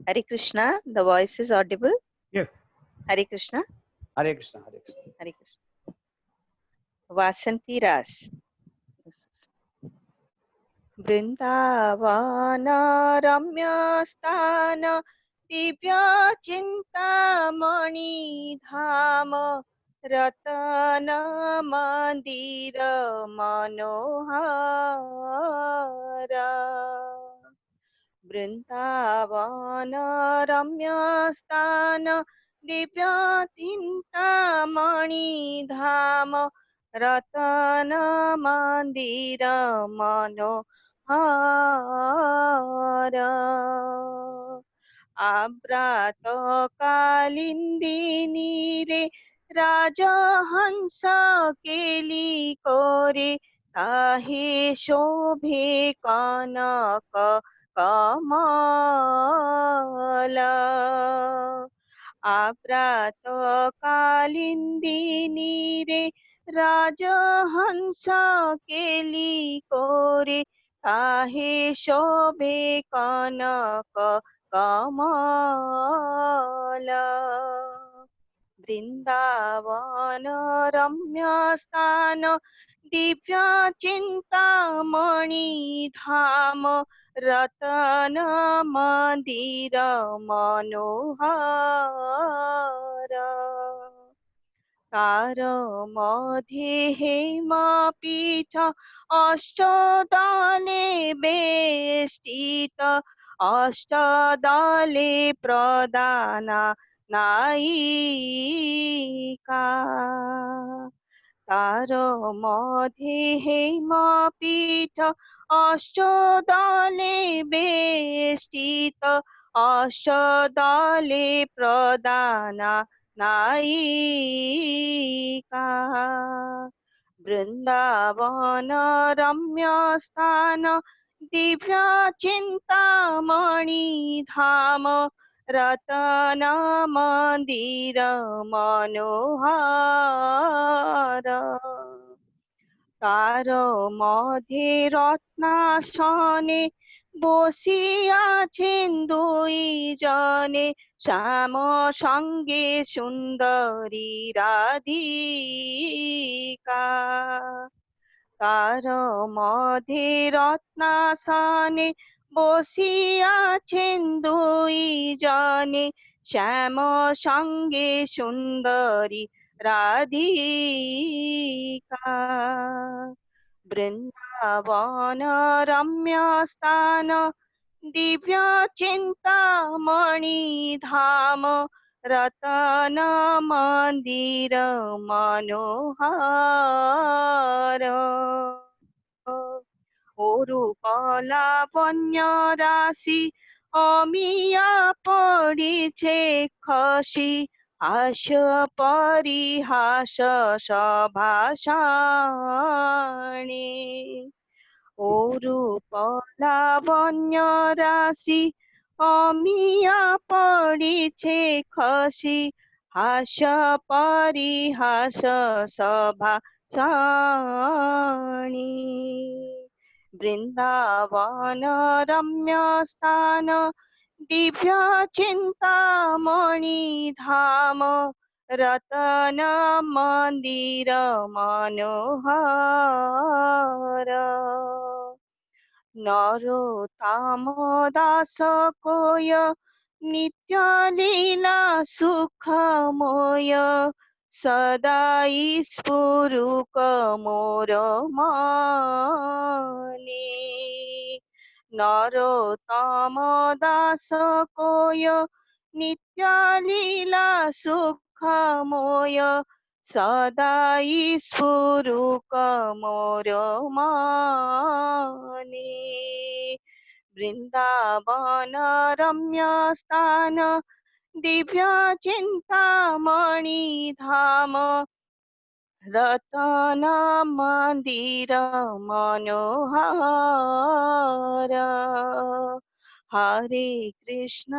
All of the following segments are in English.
Hare Krishna, the voice is audible. Yes. Hare Krishna, Hare Krishna, Hare Krishna. Hare Krishna. Vasanti Ras. Vrindavana Ramya Sthana Divya Chintamani Dhama Ratana Mandira Manohara Vrindavana Ramya Sthana Divya Chintamani Dhama Ratana Mandira Manohara Abrato Kalindini re Rajahansa Keli Kore Tahe Shobhe Kanaka Kamala Aprato Kalindini re Rajahansa Keli Kore Tahe Shobhe Kanaka Kamala Vrindavana Ramya Sthana Divya Chintamani Dhama Ratana Mandira Manohara তার মধ্যে হেমপীঠ অষ্টদলে বেষ্টিত অষ্টদলে প্রদানা নায়িকা তার মধ্যে হেমপীঠ অষ্টদলে বেষ্টিত অষ্টদলে প্রদানা নায়িকা বৃন্দাবন রম্য স্থান দিব্য চিন্তামণি ধাম রতন মন্দির মনোহর তার মধ্যে রত্নাসনে বসিয়াছেন দুই জনে শ্যাম সঙ্গে সুন্দরী রাধিকা তার মধ্যে রত্নাসনে বসিয়াছেন দুই জনে শ্যাম সঙ্গে সুন্দরী রাধিকা বৃন্দাবন রম্য স্থান দিব্য চিন্তামণি ধাম রতন মন্দির মনোহর অরূপলাবণ্য রাশি অমিয়া পড়িছে খসি হাস পরিহাস সভাষণে অরূপলাবণ্য রাশি অমিয়া পড়িছে খসি হাস পরিহাস সভাষণে বৃন্দাবন রম্য স্থান দিব্য চিন্তামণি ধাম রতন মন্দির মনোহর নরোত্তম দাস কোয় নিত্য লীলা সুখময় সদাই স্ফুরুক মোর মনে নরোত্তম দাস কোয় নিত্য লীলা সুখময় সদাই স্ফুরুক মোর মনে বৃন্দাবন রম্য স্থান দিব্য চিন্তামণি ধাম রতন মন্দির মনোহর হরে কৃষ্ণ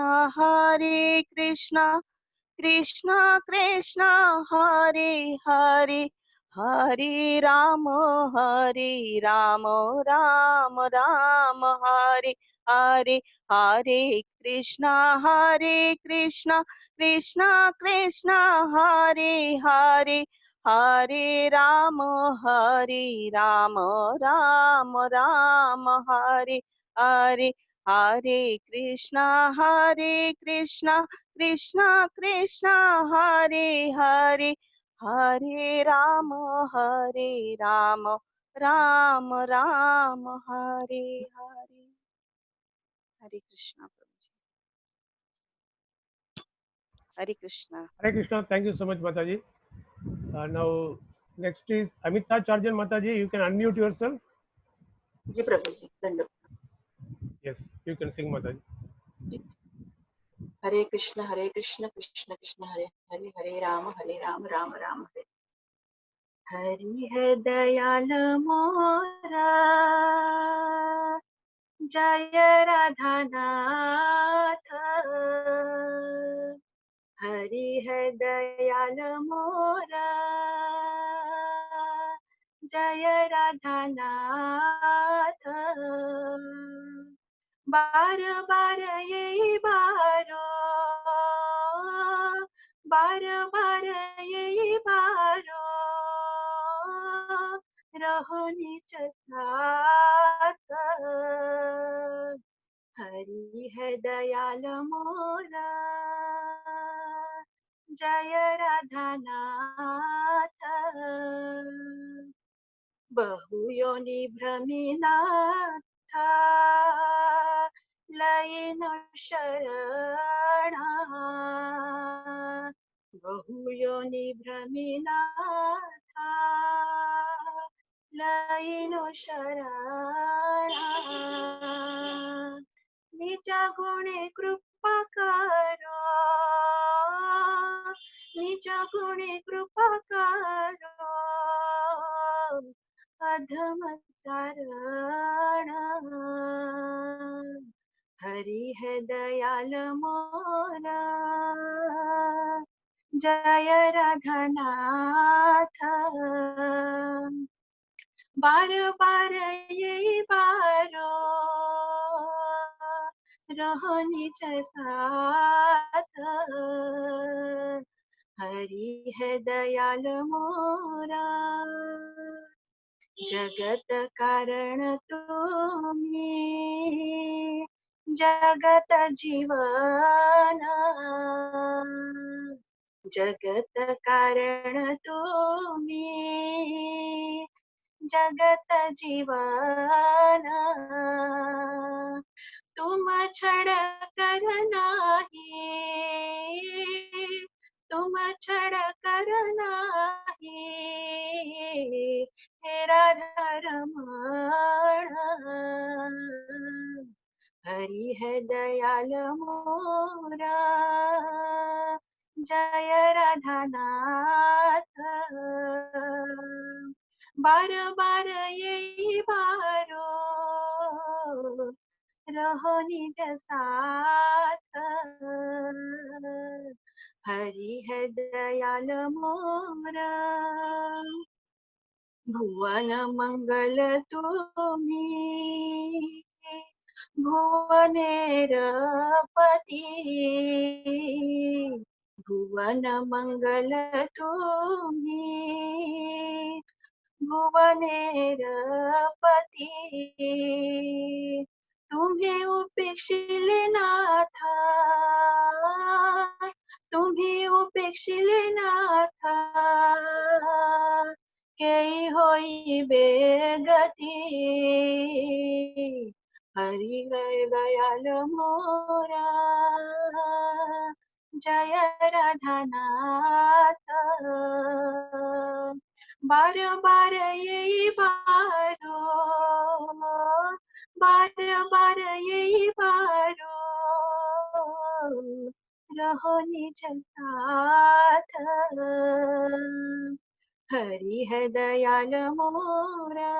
কৃষ্ণ কৃষ্ণ হরে হরে হরে রাম রাম রাম হরে हरे हरे कृष्णा कृष्णा कृष्णा हरे हरे हरे राम राम राम हरे हरे हरे कृष्णा कृष्णा कृष्णा हरे हरे हरे राम राम राम हरे हरे। हरे कृष्णा प्रभु जी। हरे Krishna. Hare Krishna. Thank you so much, Mataji. Now, next is Amita Charjan Mataji. You can unmute yourself. जी प्रभु जी दंड Yes, you can sing Mataji. जी। हरे कृष्ण कृष्ण कृष्ण हरे हरे हरे राम राम राम हरे हरि है दयाल मोरा जय राधा नाथ हरि है दयाल मोरा जय राधा नाथ बार बार यही बारो बार बार यही बारो रहो निज साथ हरि है दयाल मोरा जय राधा नाथ बहु योनि भ्रमिनाथ लयिन शरण बहु योनि भ्रमिनाथ लयिन शरण निज गुणे कृपा करो निज गुणे कृपा करो अधम तारण हरि है दयाल मोरा जय राधा नाथ बार बार यही बारो रहो निज साथ हरि है दयाल मोरा जगत कारण तुम्हें जगत जीवन जगत कारण तुम्हें जगत जीवन तुम छड़ कर नाही तुम छड़ कर नाही तेरा रमण हरि है दयाल मोरा जय राधा नाथ बार बार यही बारो रहो निज साथ हरि है दयाल मोरा भुवन मंगल तुम्हें भुवनेर पति भुवन मंगल तुम्हें भुवनेर पति तुम्हें उपेक्षिले नाथ तुम्हें उपेक्षिले नाथ के होइबे गति हरि दयाल मोरा जय राधा नाथ बार बार यही बारो बार बार यही बारो रहो निज साथ हरि है दयाल मोरा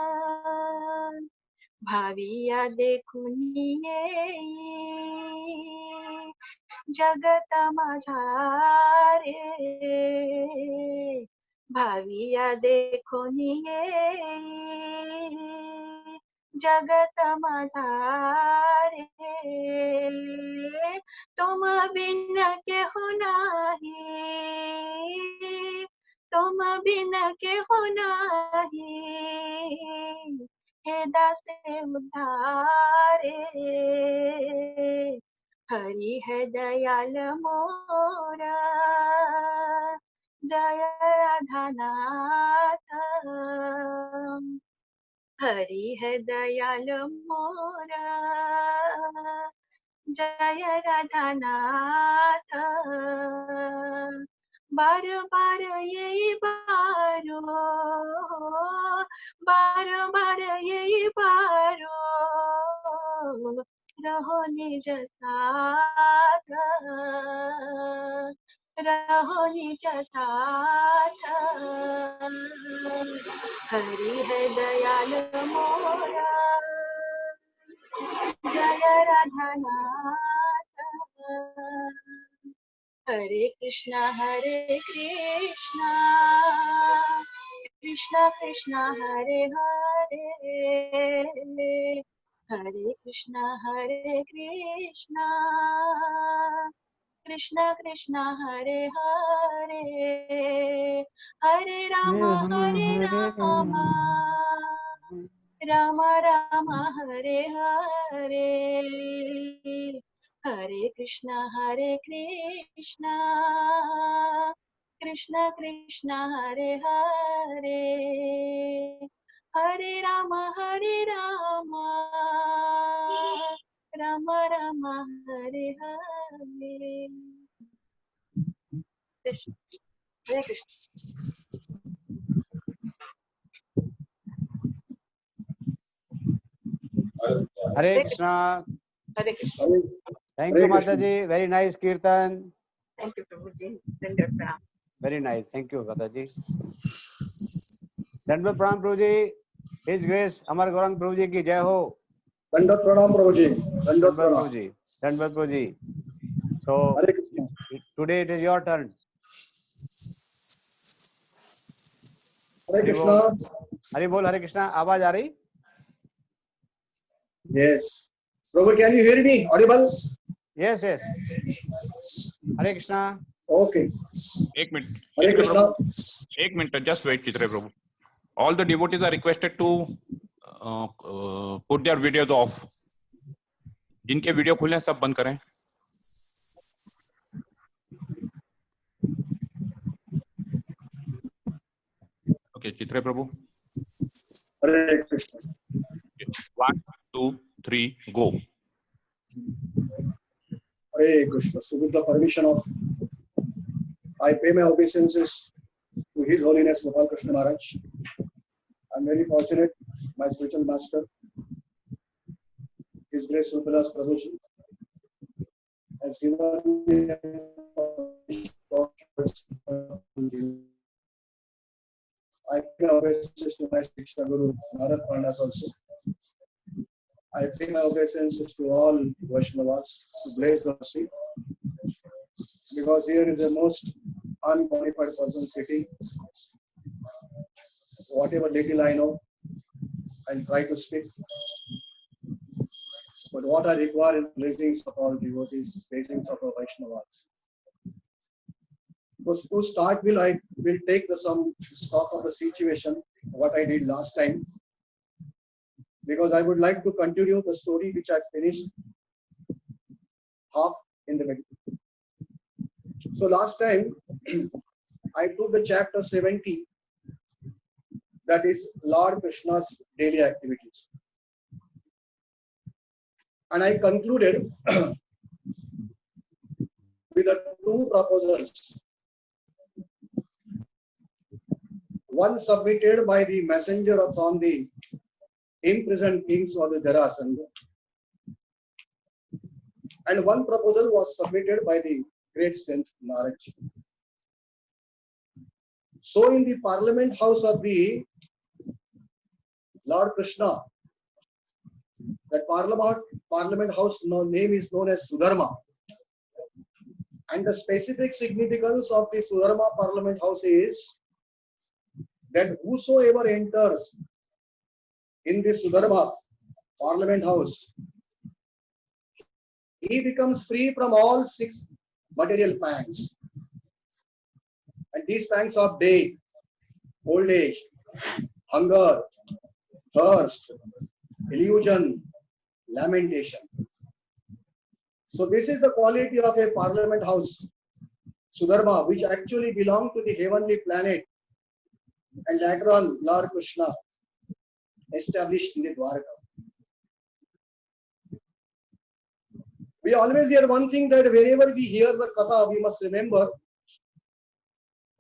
भाविया देखुनिये जगत माझारे भाविया देखुनिये जगत माझारे तुम बिन केहु नाही तुम बिन केहु नाही हे दासे उद्धारे हरि है दयाल मोरा जय राधानाथ हरि है दयाल मोरा जय राधानाथ बार बार यही बारो बार बार यही बारो रहो निज साथ रहो निज साथ हरि है दयाल मोरा जय राधानाथ हरे Krishna Krishna Krishna Hare Hare Hare Krishna Krishna Krishna Hare Hare Hare Ram Ram Ram Hare Hare Hare Krishna Krishna Krishna Hare Hare Hare Ram Ram Ram Hare Hare Hare Krishna Hare Krishna. Hare Krishna. Thank you, Mataji. Very nice kirtan. Thank you, Prabhuji. Dandavat pranam. Very nice. Thank you, Mataji. Dandavat pranam, Prabhuji. His Grace Amar Gaurang Prabhuji ki jai ho. Dandavat pranam, Prabhuji. Dandavat pranam. Prabhuji. Dandavat Prabhuji. So Hare Krishna. today it is your turn. Hare Krishna. Hare bol Hare Krishna. आवाज आ रही? Yes. Prabhu, can you hear me? Audible? Yes, yes. Hare Krishna. Okay. एक minute Hare चित्रे Krishna. प्रभु, एक minute, just wait Chitre Prabhu. All the devotees are requested to put their videos off. जिनके video खुले हैं सब बंद करें. Okay, Chitre Prabhu. Hare Krishna. 1, 2, 3, go. Hare Krishna. So with the permission of, I pay my obeisances to His Holiness Gopal Krishna Maharaj. I'm very fortunate, my spiritual master, His Grace Rupadas Prabhuji, has given me a I pay my obeisances to my Shiksha Guru Narad Pandas also. I pay my obeisances to all Vaishnavas to blaze the mercy, because here is the most unqualified person sitting. Whatever little I know, I'll try to speak. But what I require is blessings of all devotees, blessings of our Vaishnavas. Because to start with, I will take some stock of the situation, what I did last time, because I would like to continue the story which I finished half in the middle. So last time, I took the chapter 70, that is Lord Krishna's daily activities. And I concluded with the two proposals. One submitted by the messenger from the imprisoned kings of the Jarasandha, and one proposal was submitted by the great saint Narad. So in the parliament house of the Lord Krishna, that parliament house name is known as Sudharma, and the specific significance of the Sudharma parliament house is that whosoever enters in this Sudharma Parliament House, he becomes free from all 6 material pangs. And these pangs of death, old age, hunger, thirst, illusion, lamentation. So this is the quality of a Parliament House, Sudharma, which actually belonged to the heavenly planet, and later on Lord Krishna established in the Dwarka. We always hear one thing, that whenever we hear the Katha, we must remember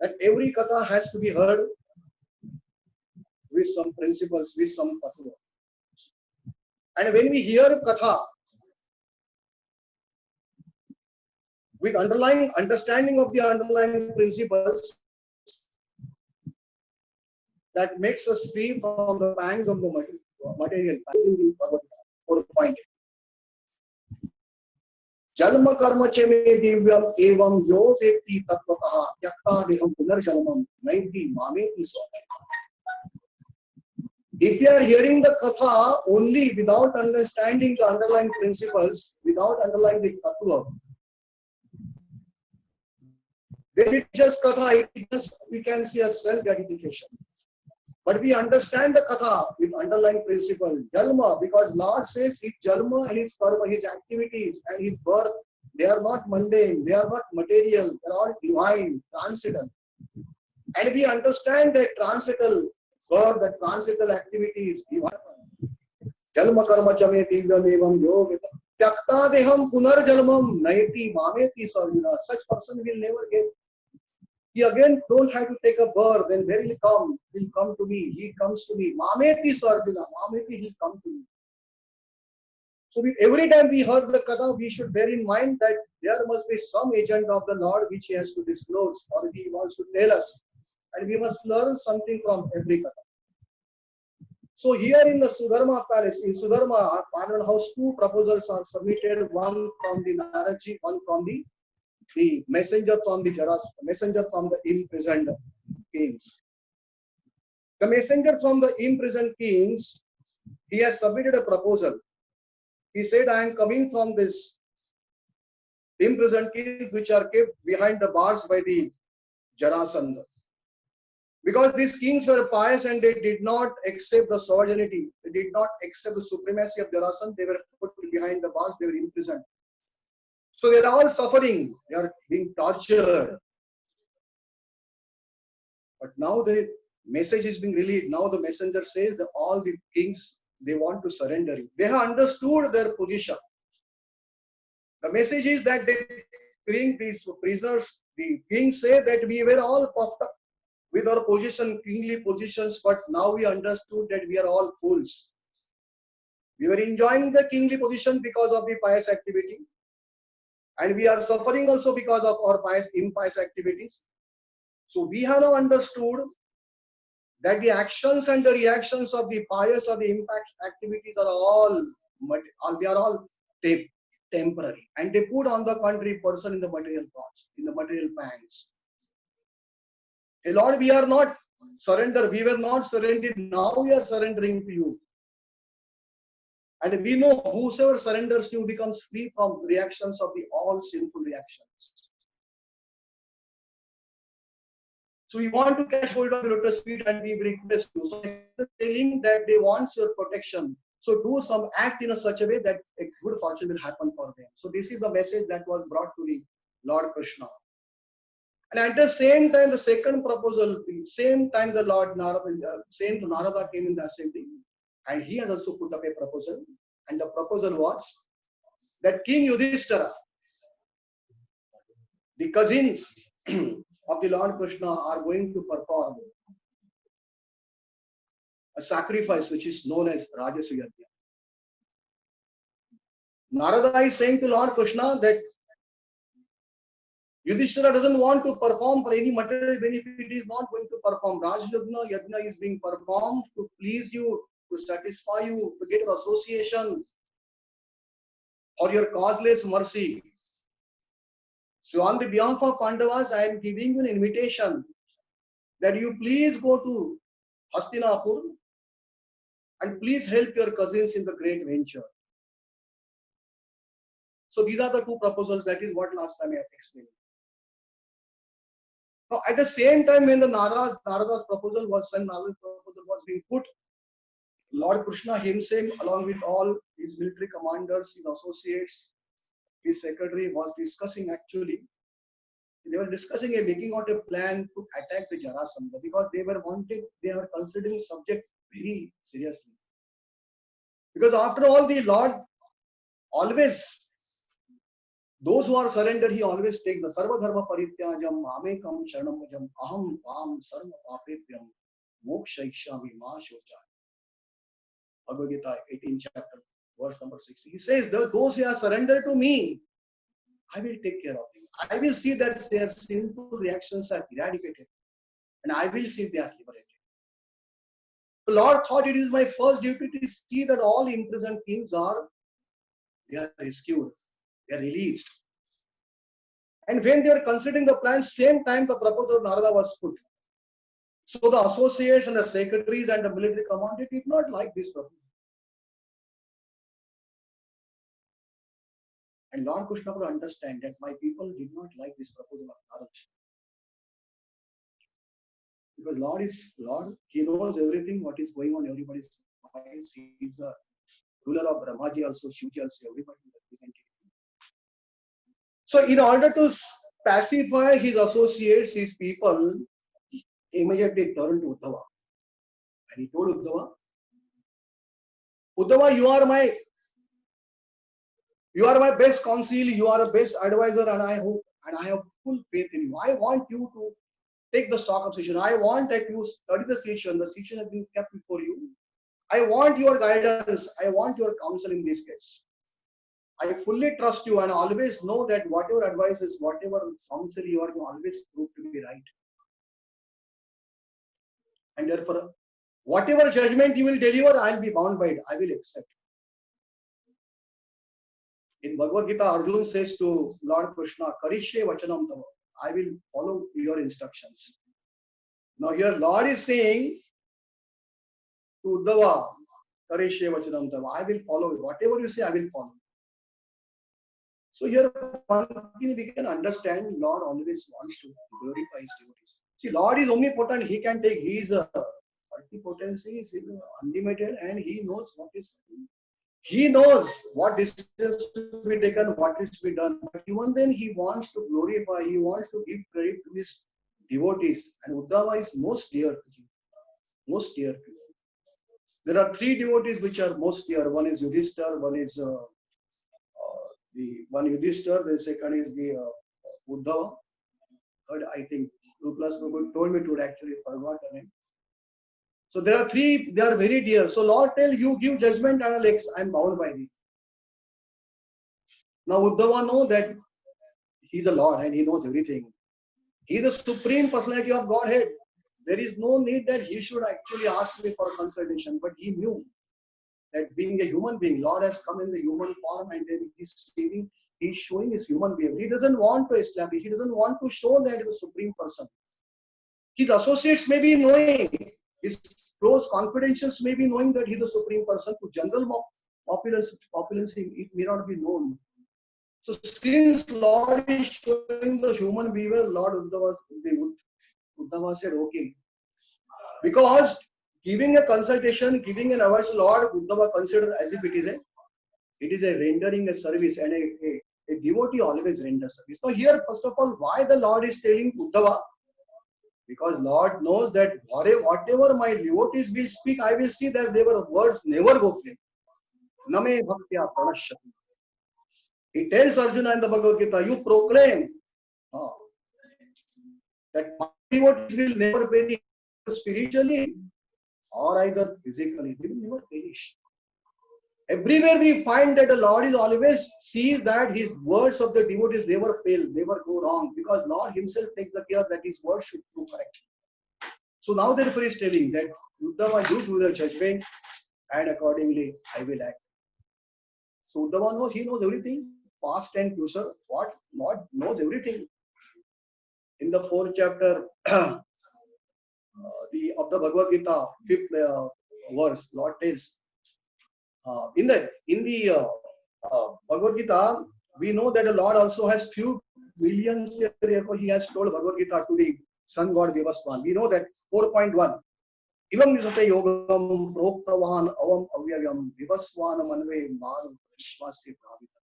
that every Katha has to be heard with some principles, with some tattva. And when we hear Katha, with underlying understanding of the underlying principles, that makes us free from the pangs of the material. 4 Jalma karma cheme divyam evam yo devti tattvataha yakta deham punarjalmam naiti mameti swami. If you are hearing the katha only without understanding the underlying principles, without underlying the tattva, then it's just katha, we can see as self-gratification. But we understand the katha with underlying principle, Jalma, because Lord says his Jalma and his karma, his activities and his birth, they are not mundane, they are not material, they are all divine, transcendental. And we understand that transcendental birth, that transcendental activity is divine. Jalma karma chame divyam evam yoga tyakta deham punar jalmam naiti mameti sarvina. Such person will never get. He again don't have to take a birth, then where will come to me, he comes to me. Mameti sarvina, mameti, he'll come to me. So every time we heard the katha, we should bear in mind that there must be some agent of the Lord which he has to disclose or he wants to tell us. And we must learn something from every katha. So here in the Sudharma palace, in Sudharma Parliament House, 2 proposals are submitted, one from the Naraji, one from the messenger from the messenger from the imprisoned kings. The messenger from the imprisoned kings, he has submitted a proposal. He said, I am coming from this imprisoned kings which are kept behind the bars by the Jarasandha. Because these kings were pious and they did not accept the sovereignty, they did not accept the supremacy of Jarasandha, they were put behind the bars, they were imprisoned. So they are all suffering, they are being tortured. But now the message is being released. Now the messenger says that all the kings, they want to surrender. They have understood their position. The message is that they bring these prisoners, the kings say that we were all puffed up with our position, kingly positions, but now we understood that we are all fools. We were enjoying the kingly position because of the pious activity. And we are suffering also because of our impious activities. So we have now understood that the actions and the reactions of the pious or the impact activities are all temporary, and they put on the contrary person in the material thoughts, in the material pangs. Hey Lord, we are not surrendered. We were not surrendered. Now we are surrendering to you. And we know whosoever surrenders to you becomes free from reactions of the all sinful reactions. So we want to catch hold of the lotus feet and we request you. So telling that they want your protection. So do some act in such a way that a good fortune will happen for them. So this is the message that was brought to the Lord Krishna. And at the same time, the second proposal, same time the Lord Narada, Narada came in the assembly. And he has also put up a proposal. And the proposal was that King Yudhishthira, the cousins of the Lord Krishna, are going to perform a sacrifice which is known as Rajasuyagya. Narada is saying to Lord Krishna that Yudhishthira doesn't want to perform for any material benefit. He is not going to perform. Rajasuyagya is being performed to please you, to satisfy you, to get your association or your causeless mercy. So on the behalf of Pandavas, I am giving you an invitation that you please go to Hastinapur and please help your cousins in the great venture. So these are the two proposals. That is what last time I explained. Now, at the same time, when the Narada's proposal was being put, Lord Krishna himself, along with all his military commanders, his associates, his secretary, was discussing actually. They were discussing making out a plan to attack the Jarasandha because they were considering the subject very seriously. Because after all, the Lord always, those who are surrendered, he always takes the Sarva Dharma Parityajam, Amekam Sharanam Vajam, Aham Vam Sarva Papepyam, Moksha Ikshami Ma Shocha. Bhagavad Gita, 18th chapter, verse number 60. He says, those who are surrendered to me, I will take care of them. I will see that their sinful reactions are eradicated. And I will see they are liberated. The Lord thought it is my first duty to see that all imprisoned kings are rescued. They are released. And when they were considering the plan, same time the proposal of Narada was put. So the associates and the secretaries and the military commander did not like this proposal. And Lord Krishna could understand that my people did not like this proposal of Narada. Because Lord, he knows everything, what is going on in everybody's minds. He is the ruler of Brahmaji also, Shivji also, everybody represented. So in order to pacify his associates, his people, he immediately turned to Uddhava. And he told Uddhava, you are my best counsel, you are a best advisor, and I have full faith in you. I want you to take the stock of situation. I want that you study the situation. The situation has been kept before you. I want your guidance. I want your counsel in this case. I fully trust you and always know that whatever advice is, whatever counsel you are, you always prove to be right. And therefore, whatever judgment you will deliver, I will be bound by it. I will accept. In Bhagavad Gita, Arjuna says to Lord Krishna, Karishye Vachanam Tava. I will follow your instructions. Now here Lord is saying to Uddhava, Karishye Vachanam Tava. I will follow it. Whatever you say, I will follow. So here one thing we can understand, Lord always wants to glorify his devotees. See, Lord is omnipotent. He can take, he is a multipotency, is unlimited, and he knows what is happening. He knows what decisions to be taken, what is to be done. But even then, he wants to glorify, he wants to give credit to his devotees. And Uddhava is most dear to him. Most dear to him. There are three devotees which are most dear. One is Yudhishthira, one is Yudhishthira, the second is the Uddhava. Third, I think, Ruplas Prabhu told me to actually forgot the name. So there are three, they are very dear. So Lord tell you, give judgment and I am bound by these. Now Uddhava know that he is a Lord and he knows everything. He is the supreme personality of Godhead. There is no need that he should actually ask me for consultation. But he knew that being a human being, Lord has come in the human form and then he is showing his human behavior. He doesn't want to establish, he doesn't want to show that he is a supreme person. His associates may be knowing, his close confidentials may be knowing that he is the supreme person. To general populace, it may not be known. So since Lord is showing the human behavior, Lord Uddhava said, okay. Because giving a consultation, giving an advice, Lord Uddhava considered as if it is a rendering a service, and a devotee always renders service. So here, first of all, why the Lord is telling Uddhava? Because Lord knows that whatever my devotees will speak, I will see that their words never go plain. Name bhaktya pranashyati. He tells Arjuna in the Bhagavad Gita, you proclaim that my devotees will never perish spiritually or either physically. They will never perish. Everywhere we find that the Lord is always sees that his words of the devotees never fail, never go wrong, because Lord himself takes the care that his words should prove correct. So now therefore he is telling that Uddhava, you do the judgment and accordingly I will act. So Uddhava knows, he knows everything, past and future. What Lord knows everything. In the 4th chapter of the Bhagavad Gita, verse, Lord tells in the Bhagavad Gita, we know that the Lord also has few millions. Therefore, He has told Bhagavad Gita to the Sun God Vivaswan. We know that 4.1. Ivam Vishate Yogam Proktavan Avam Avyayam Vivaswanam Anve Manu Vishwaste Pravita.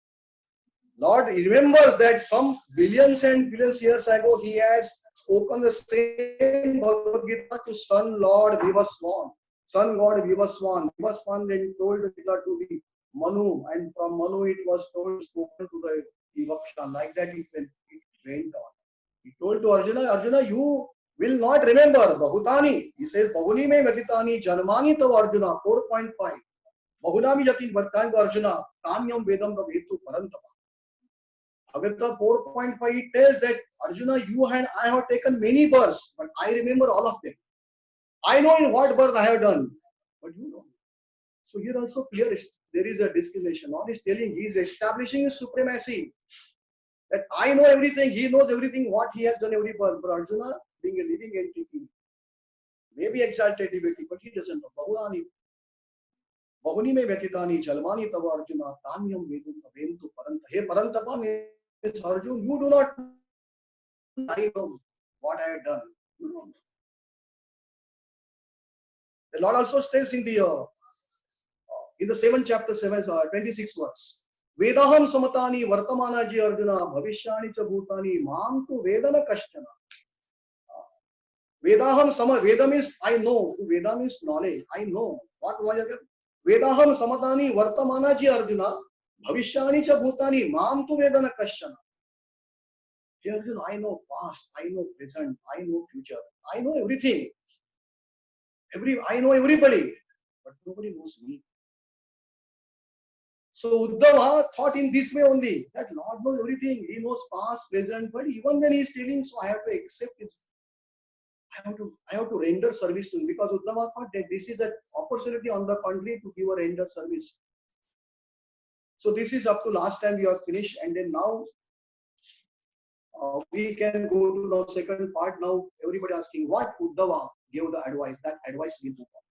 Lord remembers that some billions and billions years ago He has spoken the same Bhagavad Gita to Sun Lord Vivaswan. Sun God Vivaswan. Vivaswan then told the Gita to the Manu, and from Manu it was spoken to the Vivaksha. Like that it went on. He told to Arjuna, Arjuna, you will not remember Bahutani. He says, Bahuni me Vatitani Janmani Tav Arjuna 4.5. Bahunami Jati Vartan Arjuna Kamyam Vedam Vetu Parantapa. Avita 4.5 it tells that Arjuna, you and I have taken many births, but I remember all of them. I know in what birth I have done, but you don't. So here also clear there is a discrimination. God is telling, He is establishing His supremacy. That I know everything, He knows everything, what He has done every birth. But Arjuna, being a living entity, may be exalted divinity, but he doesn't know. Bahulani, Bahuni me Vyatitani, Jalmani Tava Arjuna, Kamyam Vedum Ventu Paranta. Hey Parantapa means Arjuna, you do not know. I know what I have done. You don't know. The Lord also states in the 7th chapter 26 verse. Vedaham samatani vartamanaji Arjuna bhavishani cha bhutani mam tu vedana kashtana. Vedaham sama, Veda means I know. Veda means knowledge. I know. What was it? Vedaham samatani vartamanaji Arjuna bhavishani cha bhutani mam tu vedana kashtana. Hey Arjuna, I know past, I know present, I know future. I know everything. I know everybody, but nobody knows me. So Uddhava thought in this way only, that Lord knows everything. He knows past, present, but even when He is telling, so I have to accept it. I have to render service to Him, because Uddhava thought that this is an opportunity on the country to give a render service. So this is up to last time we have finished, and then now we can go to the second part. Now everybody asking what Uddhava gave the advice. That advice will move on.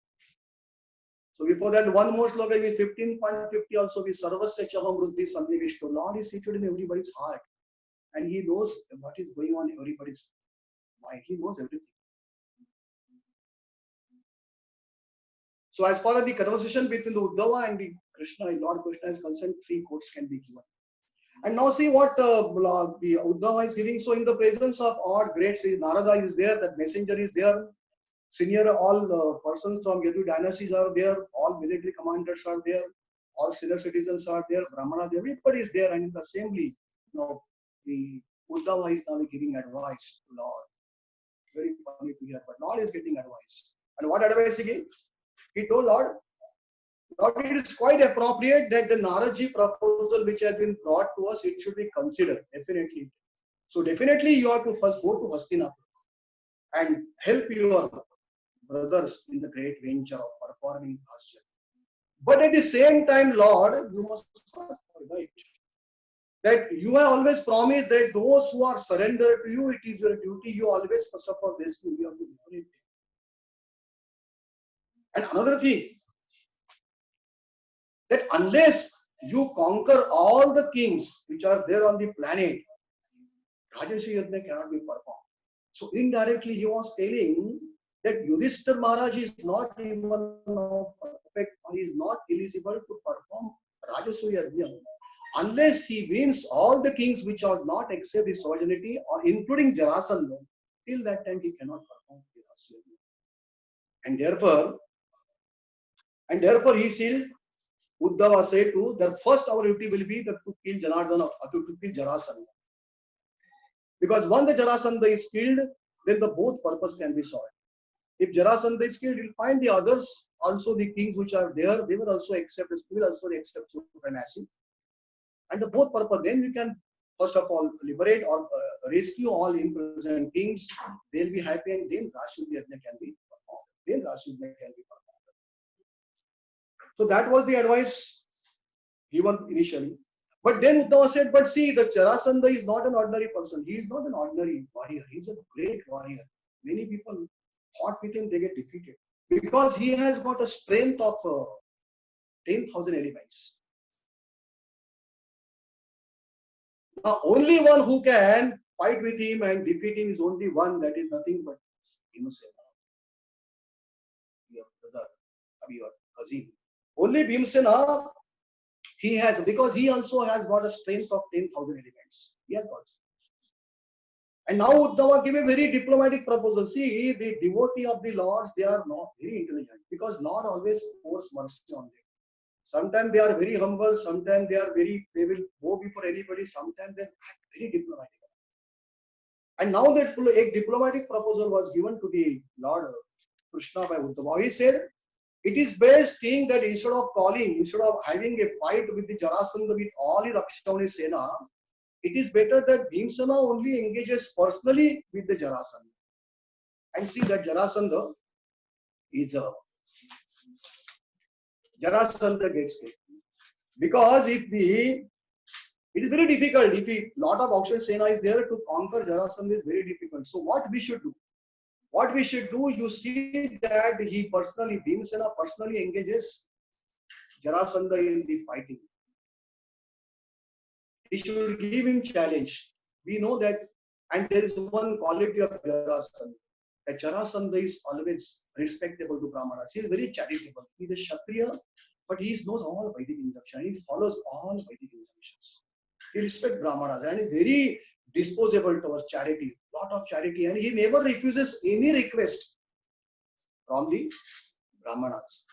So before that, one more slogan with 15.50 also with Sarvasya Chaham Ruddhi Sannivishto. Lord is situated in everybody's heart, and He knows what is going on in everybody's mind. He knows everything. So as far as the conversation between the Uddhava and the Krishna, Lord Krishna is concerned, 3 quotes can be given. And now see what the Uddhava is giving. So in the presence of all great sages, Narada is there, that messenger is there, senior all persons from Yadu dynasties are there, all military commanders are there, all senior citizens are there, Brahmanas, everybody is there, and in the assembly, the Uddhava is now giving advice to Lord. Very funny to hear, but Lord is getting advice. And what advice he gave? He told Lord, it is quite appropriate that the Naraji proposal which has been brought to us, it should be considered, definitely. So definitely you have to first go to Hastinapur and help your brothers in the great venture of performing Asya. But at the same time, Lord, you must not forget that you have always promised that those who are surrendered to you, it is your duty, you always first of all rescue, you have to liberate them. And another thing, that unless you conquer all the kings which are there on the planet, Rajasuya Yajna cannot be performed. So indirectly he was telling that Yudhishthira Maharaj is not even perfect, or he is not eligible to perform Rajasuya Yajna unless he wins all the kings which are not accept his sovereignty, or including Jarasandha. Till that time he cannot perform the Rajasuya Yajna. And therefore he said, Uddhava said to, the first our duty will be to kill Janardana, to kill Jarasandha. Because once the Jarasandha is killed, then the both purpose can be solved. If Jarasandha is killed, you'll find the others, also the kings which are there, they will also accept supremacy. And the both purpose, then we can first of all liberate or rescue all imprisoned kings. They'll be happy, and then Rajasuya Yajna can be performed. So that was the advice given initially. But then Uddhava said, but see, the Jarasandha is not an ordinary person. He is not an ordinary warrior. He is a great warrior. Many people fought with him, they get defeated. because he has got a strength of 10,000 elephants. Now, only one who can fight with him and defeat him is only one, that is nothing but Bhimsena, your brother, your cousin. Only Bhimsena, he has, because he also has got a strength of 10,000 elements. He has got it. And now Uddhava gave a very diplomatic proposal. See, the devotee of the Lords, they are not very intelligent, because Lord always force mercy on them. Sometimes they are very humble, sometimes they will go before anybody, sometimes they act very diplomatic. And now that a diplomatic proposal was given to the Lord Krishna by Uddhava. He said, it is best thing that instead of having a fight with the Jarasandha with all his Rakshauni Sena, it is better that Bhimsena only engages personally with the Jarasandha. And see that Jarasandha gets killed. Because it is very difficult. If a lot of Akshay Sena is there, to conquer Jarasandha is very difficult. So what we should do? What we should do, you see that Bhimsena personally engages Jarasandha in the fighting. He should give him challenge. We know that, and there is one quality of Jarasandha. That Jarasandha is always respectable to Brahmanas. He is very charitable. He is a Kshatriya, but he knows all Vedic instructions. He follows all Vedic instructions. He respects Brahmanas and is very disposable towards charity, lot of charity, and he never refuses any request from the Brahmanas.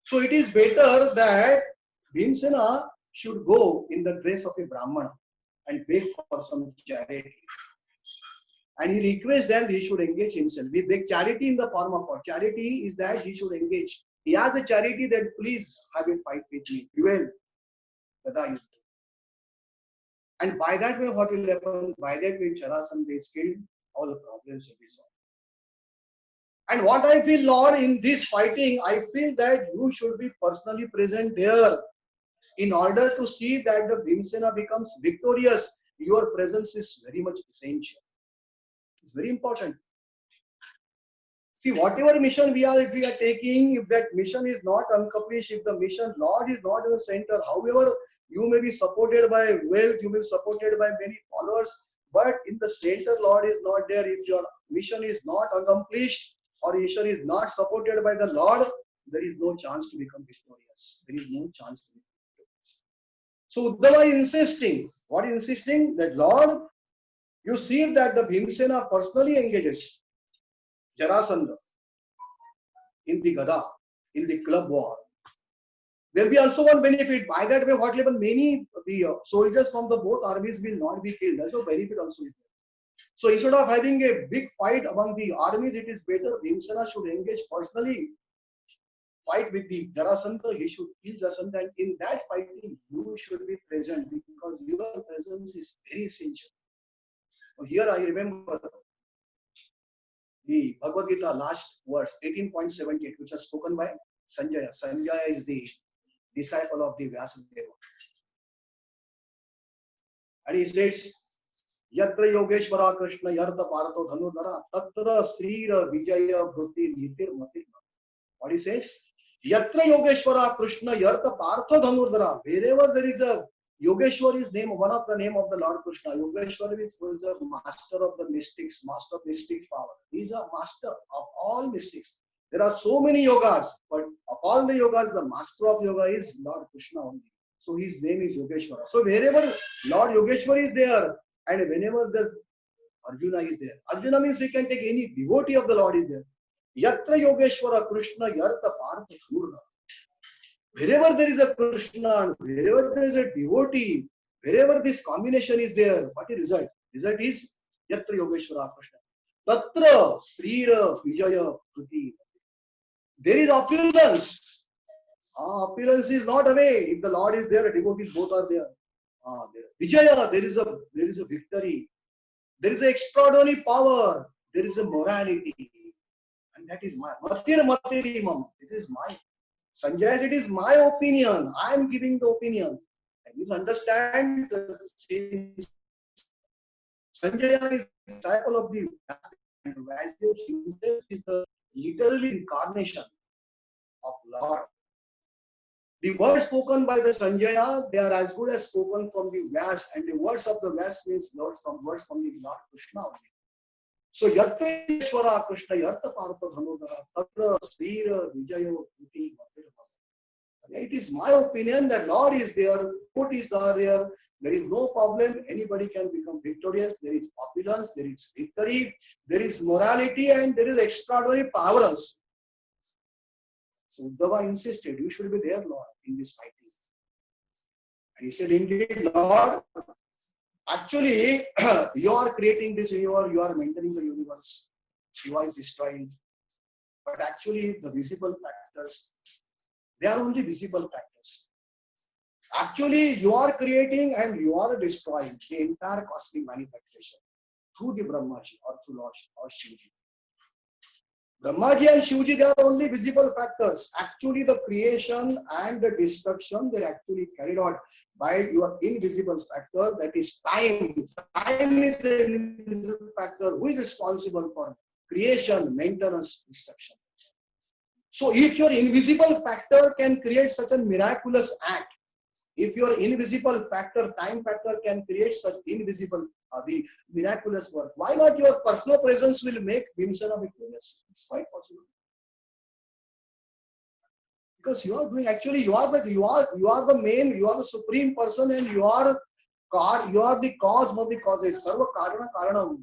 So it is better that Bhimsena should go in the dress of a Brahmana and beg for some charity. And he requests them he should engage himself. We beg charity in the form of what? Charity is that he should engage. He has a charity that please have a fight with me. Duel. And by that way, what will happen? By that way, Jarasandha is killed, all the problems will be solved. And what I feel, Lord, in this fighting, I feel that you should be personally present there in order to see that the Bhimsena becomes victorious. Your presence is very much essential. It's very important. See, whatever mission we are taking, if that mission is not accomplished, if the mission, Lord is not in the center, however, you may be supported by wealth, you may be supported by many followers, but in the center, Lord is not there. If your mission is not accomplished or mission is not supported by the Lord, there is no chance to become victorious. There is no chance to become victorious. So Uddhava is insisting. What is insisting? That Lord, you see that the Bhimsena personally engages Jarasandha in the Gada, in the club war. There will be also one benefit. By that way, what level many soldiers from the both armies will not be killed. That's a benefit also is there. So instead of having a big fight among the armies, it is better Bhimsena should engage personally, fight with the Jarasandha. He should kill Jarasandha, and in that fighting, you should be present because your presence is very essential. So here I remember the Bhagavad Gita last verse 18.78, which was spoken by Sanjaya. Sanjaya is the disciple of the Vyasadeva. And he says, Yatra Yogeshwara Krishna Yartha Parato Dhanudhara Tatra Srira Vijaya Bhuti Nitir Matir. What he says? Yatra Yogeshwara Krishna Yartha Partha Dhanudhara. Wherever there is a Yogeshwar is name, one of the name of the Lord Krishna. Yogeshwar is a master of the mystics, master of mystic power. He is a master of all mystics. There are so many yogas, but of all the yogas, the master of yoga is Lord Krishna only. So his name is Yogeshwara. So wherever Lord Yogeshwar is there, and whenever the Arjuna is there, Arjuna means we can take any devotee of the Lord is there. Yatra Yogeshwara Krishna Yartha Partha Dhurna. Wherever there is a Krishna, wherever there is a devotee, wherever this combination is there, what is the result? Result is Yatra Yogeshwara Krishna. Tatra Srira Vijaya Kruti. There is opulence. Opulence is not away. If the Lord is there, devotees both are there. Vijaya, there is a victory. There is an extraordinary power. There is a morality. And that is my Matir Matirimam. It is my Sanjay, it is my opinion. I am giving the opinion. And you understand the same. Sanjay is the disciple of the Vyasadeva himself is the literally incarnation of Lord. The words spoken by the Sanjaya, they are as good as spoken from the Vyas, and the words of the Vyas means words from the Lord Krishna only. So Yatra Ishvara Krishna Yartha Partha Dhanodara Tatra Sthira Vijayo Bhuti Bhakti. It is my opinion that Lord is there, devotees are there, there is no problem, anybody can become victorious, there is opulence, there is victory, there is morality, and there is extraordinary power also. So Uddhava insisted, you should be there, Lord, in this fighting. And he said, indeed, Lord, actually, you are creating this universe, you are maintaining the universe, Shiva is destroying. But actually, the visible factors, they are only visible factors. Actually, you are creating and you are destroying the entire cosmic manifestation through the Brahmaji or through Lord or Shivji. Brahmaji and Shivji, they are only visible factors. Actually, the creation and the destruction, they are actually carried out by your invisible factor, that is time. Time is the invisible factor who is responsible for creation, maintenance, destruction. So if your invisible factor can create such a miraculous act, if your invisible factor, time factor can create such invisible, the miraculous work, why not your personal presence will make Bhimsana victorious? It's quite possible. Because you are doing, actually you are the main, you are the supreme person, and you are the cause of the causes. Sarva Karana Karanam.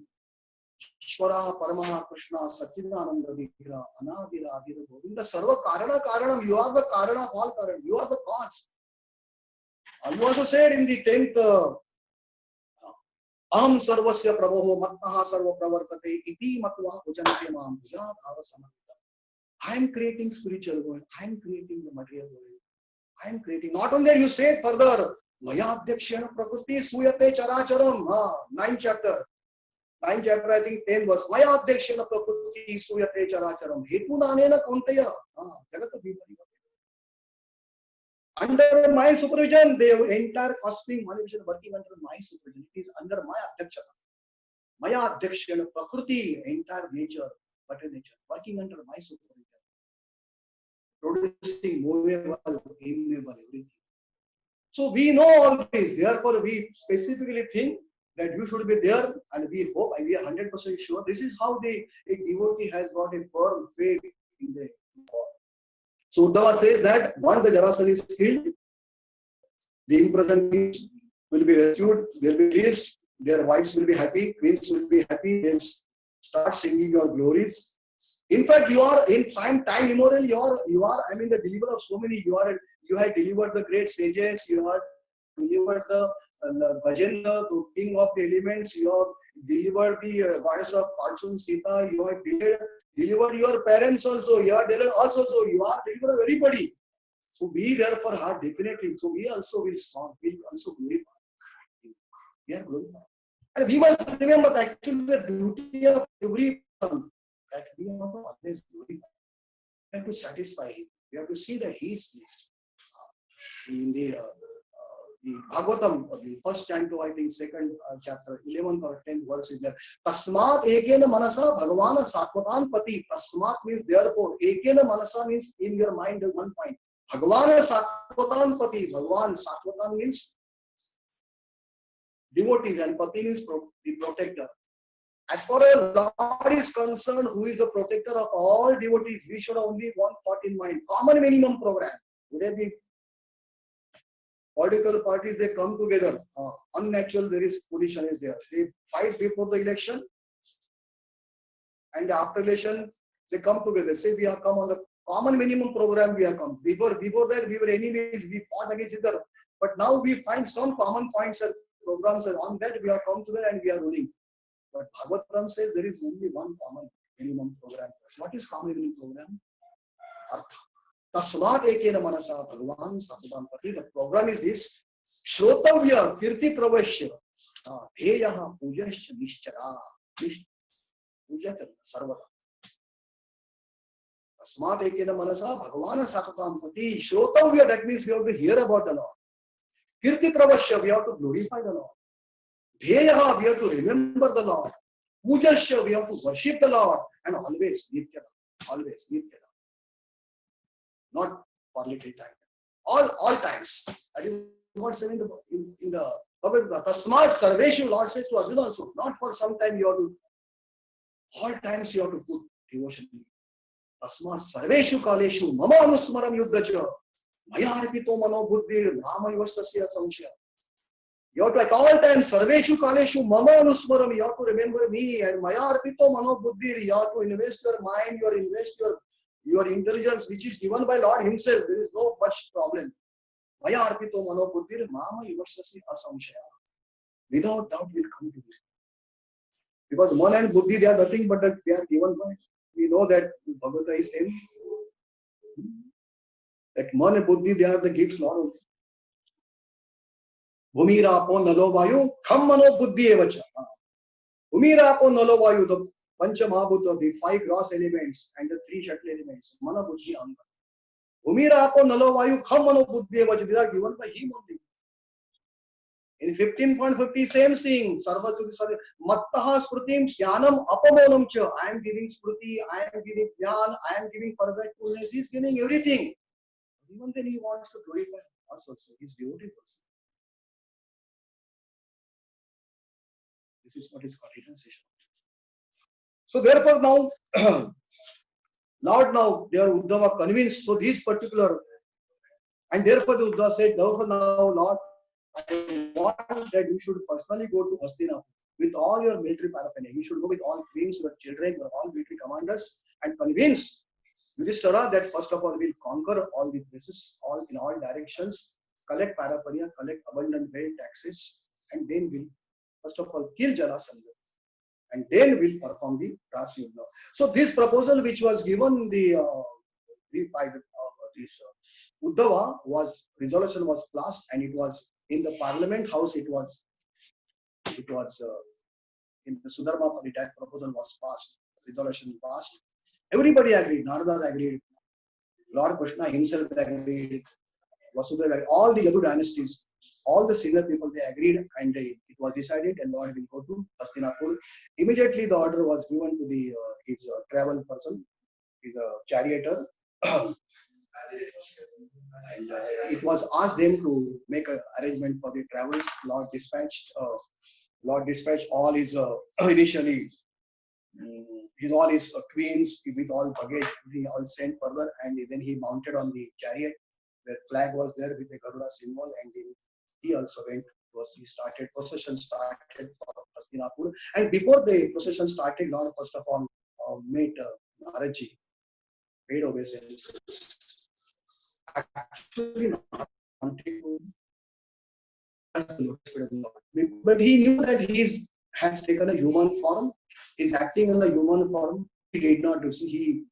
Ishvara, Paramaha, Krishna, Satchidananda, Vigra, Anadira, Adira, Govinda, Sarva Karana Karanam. You are the Karana of all Karan. You are the cause. You also said in the 10th, Aham Sarvasya Prabho Mattaha Sarva Pravartate Iti Matva Pujanate Mam Puja Bhava Samarita. I am creating spiritual world. I am creating the material world. I am creating. Not only that, you say further, Maya Abhyakshena Prakriti Suyate Characharam. 9th chapter. 9th chapter, I think 10th verse. Maya Abhyakshena Prakriti Suyate Characharam. Hetu Nanena Kauntaya. Jagata Bhimari. Under my supervision, the entire cosmic manifestation working under my supervision. It is under my Abhyakshana. Maya Abhyakshana Prakriti, entire nature, material nature, working under my supervision. Producing movable, immovable, everything. So we know all this. Therefore, we specifically think that you should be there, and we hope, and we are 100% sure. This is how a devotee has got a firm faith in the God. So Uddhava says that once the Jarasandha is killed, the imprisoned kings will be rescued, they will be released, their wives will be happy, queens will be happy, they will start singing your glories. In fact, you are in time immemorial, you are, I mean, the deliverer of so many, you have delivered the great sages, you have delivered the bhajan, the king of the elements, you have delivered the goddess of fortune, Sita, you have delivered your parents also, you are delivered us also, you are delivered everybody. So we therefore are definitely, so we also will song, we will also glorify. We are glorified. And we must remember that actually the duty of every person, that we have to always glorify. We have to satisfy him. We have to see that he is pleased. In the Bhagavatam, the first canto, I think, second chapter, 11th or 10th verse is there. Tasmat ekena manasa bhagavana satvatan pati. Tasmat means therefore. Ekena manasa means in your mind at one point. Bhagavana satvatan pati. Bhagavan satvatan means devotees, and pati means the protector. As far as Lord is concerned, who is the protector of all devotees, we should only one thought in mind. Common minimum program. Would it be political parties, they come together. Unnatural, there is position is there. They fight before the election, and after election, they come together. Say we have come on the common minimum program. We have come. Before that, we were enemies. We fought against each other. But now we find some common points and programs, and on that we have come together and we are ruling. But Bhagavatam says there is only one common minimum program. What is common minimum program? Artha. Tasmat ekena manasa bhagavan satvatan pati. The program is this: Shrotavya kirti pravashya dheyaha pujasya nishchara. Puja karna sarvada. Tasmat ekena manasa bhagavan satvatan pati. Shrotavya, that means we have to hear about the Lord. Kirti pravashya, we have to glorify the Lord. Dheyaha, we have to remember the Lord. Pujasya, we have to worship the Lord, and always nitya. always, nityada. Not for little time. All times. That is what said in the Bhagavad Gita. Tasmat sarveshu, Lord says to Arjuna also. Not for some time you have to. All times you have to put devotion. Tasmat sarveshu kaleshu mama anusmaram yuddhacha maya arpito mano buddhir nama yuvasasya samshaya. You have to at all times sarveshu kaleshu mama anusmaram. You have to remember me, and maya arpito mano buddhir. You have to invest your mind. You invest your intelligence, which is given by Lord Himself. There is no much problem. Maya arpito mano buddhir mama yuvasasya samshaya. Without doubt will come to this. Because man and buddhi, they are nothing but that they are given by. We know that Bhagavad Gita is saying that man and buddhi, they are the gifts Lord only. Bhumira apo nalo vayu kham mano buddhi evacha. Bhumira apo nalo vayu, the pancha mahabhuta, the 5 gross elements and the 3 subtle elements. Mana buddhi anga. Bhumira apo nalo vayu kham mano buddhi evacha. These are given by Him only. In 15.50, same thing. Sarva Suti Sarva. Mattaha Sprutim Jnanam Apamonam Cha. I am giving Spruti, I am giving Jnan, I am giving forgetfulness. He is giving everything. Even then, He wants to glorify us also. He is devotee person. This is what is called renunciation. So, therefore, now, Lord, now, they are Uddhava convinced. So, this particular, and therefore, the Uddhava said, therefore, now, Lord, I want that you should personally go to Hastinapur with all your military paraphernalia. You should go with all queens, your children, your all military commanders, and convince Yudhishthira that first of all we'll conquer all the places, all in all directions, collect paraphernalia, collect abundant wealth, taxes, and then we'll first of all kill Jarasandha, and then we'll perform the Rasa Yuddha. So this proposal, which was given by this Uddhava, resolution was passed, and it was in the Parliament House. It was in the Sudharma Paritag proposal was passed, resolution passed. Everybody agreed. Narada agreed. Lord Krishna himself agreed. Vasudeva agreed. All the Yadu dynasties, all the senior people, they agreed, and it was decided, and Lord will go to Hastinapur. Immediately the order was given to his travel person, his charioteer. And it was asked them to make an arrangement for the travels. Lord dispatched all his initially all his queens with all baggage. He all sent further, and then he mounted on the chariot. The flag was there with the Garuda symbol, and then he also went. Procession started for Hastinapur, and before the procession started, Lord first of all met Naradji, paid obeisance. Actually not wanting to, but he knew that he has taken a human form, is acting in a human form. He did not do so. He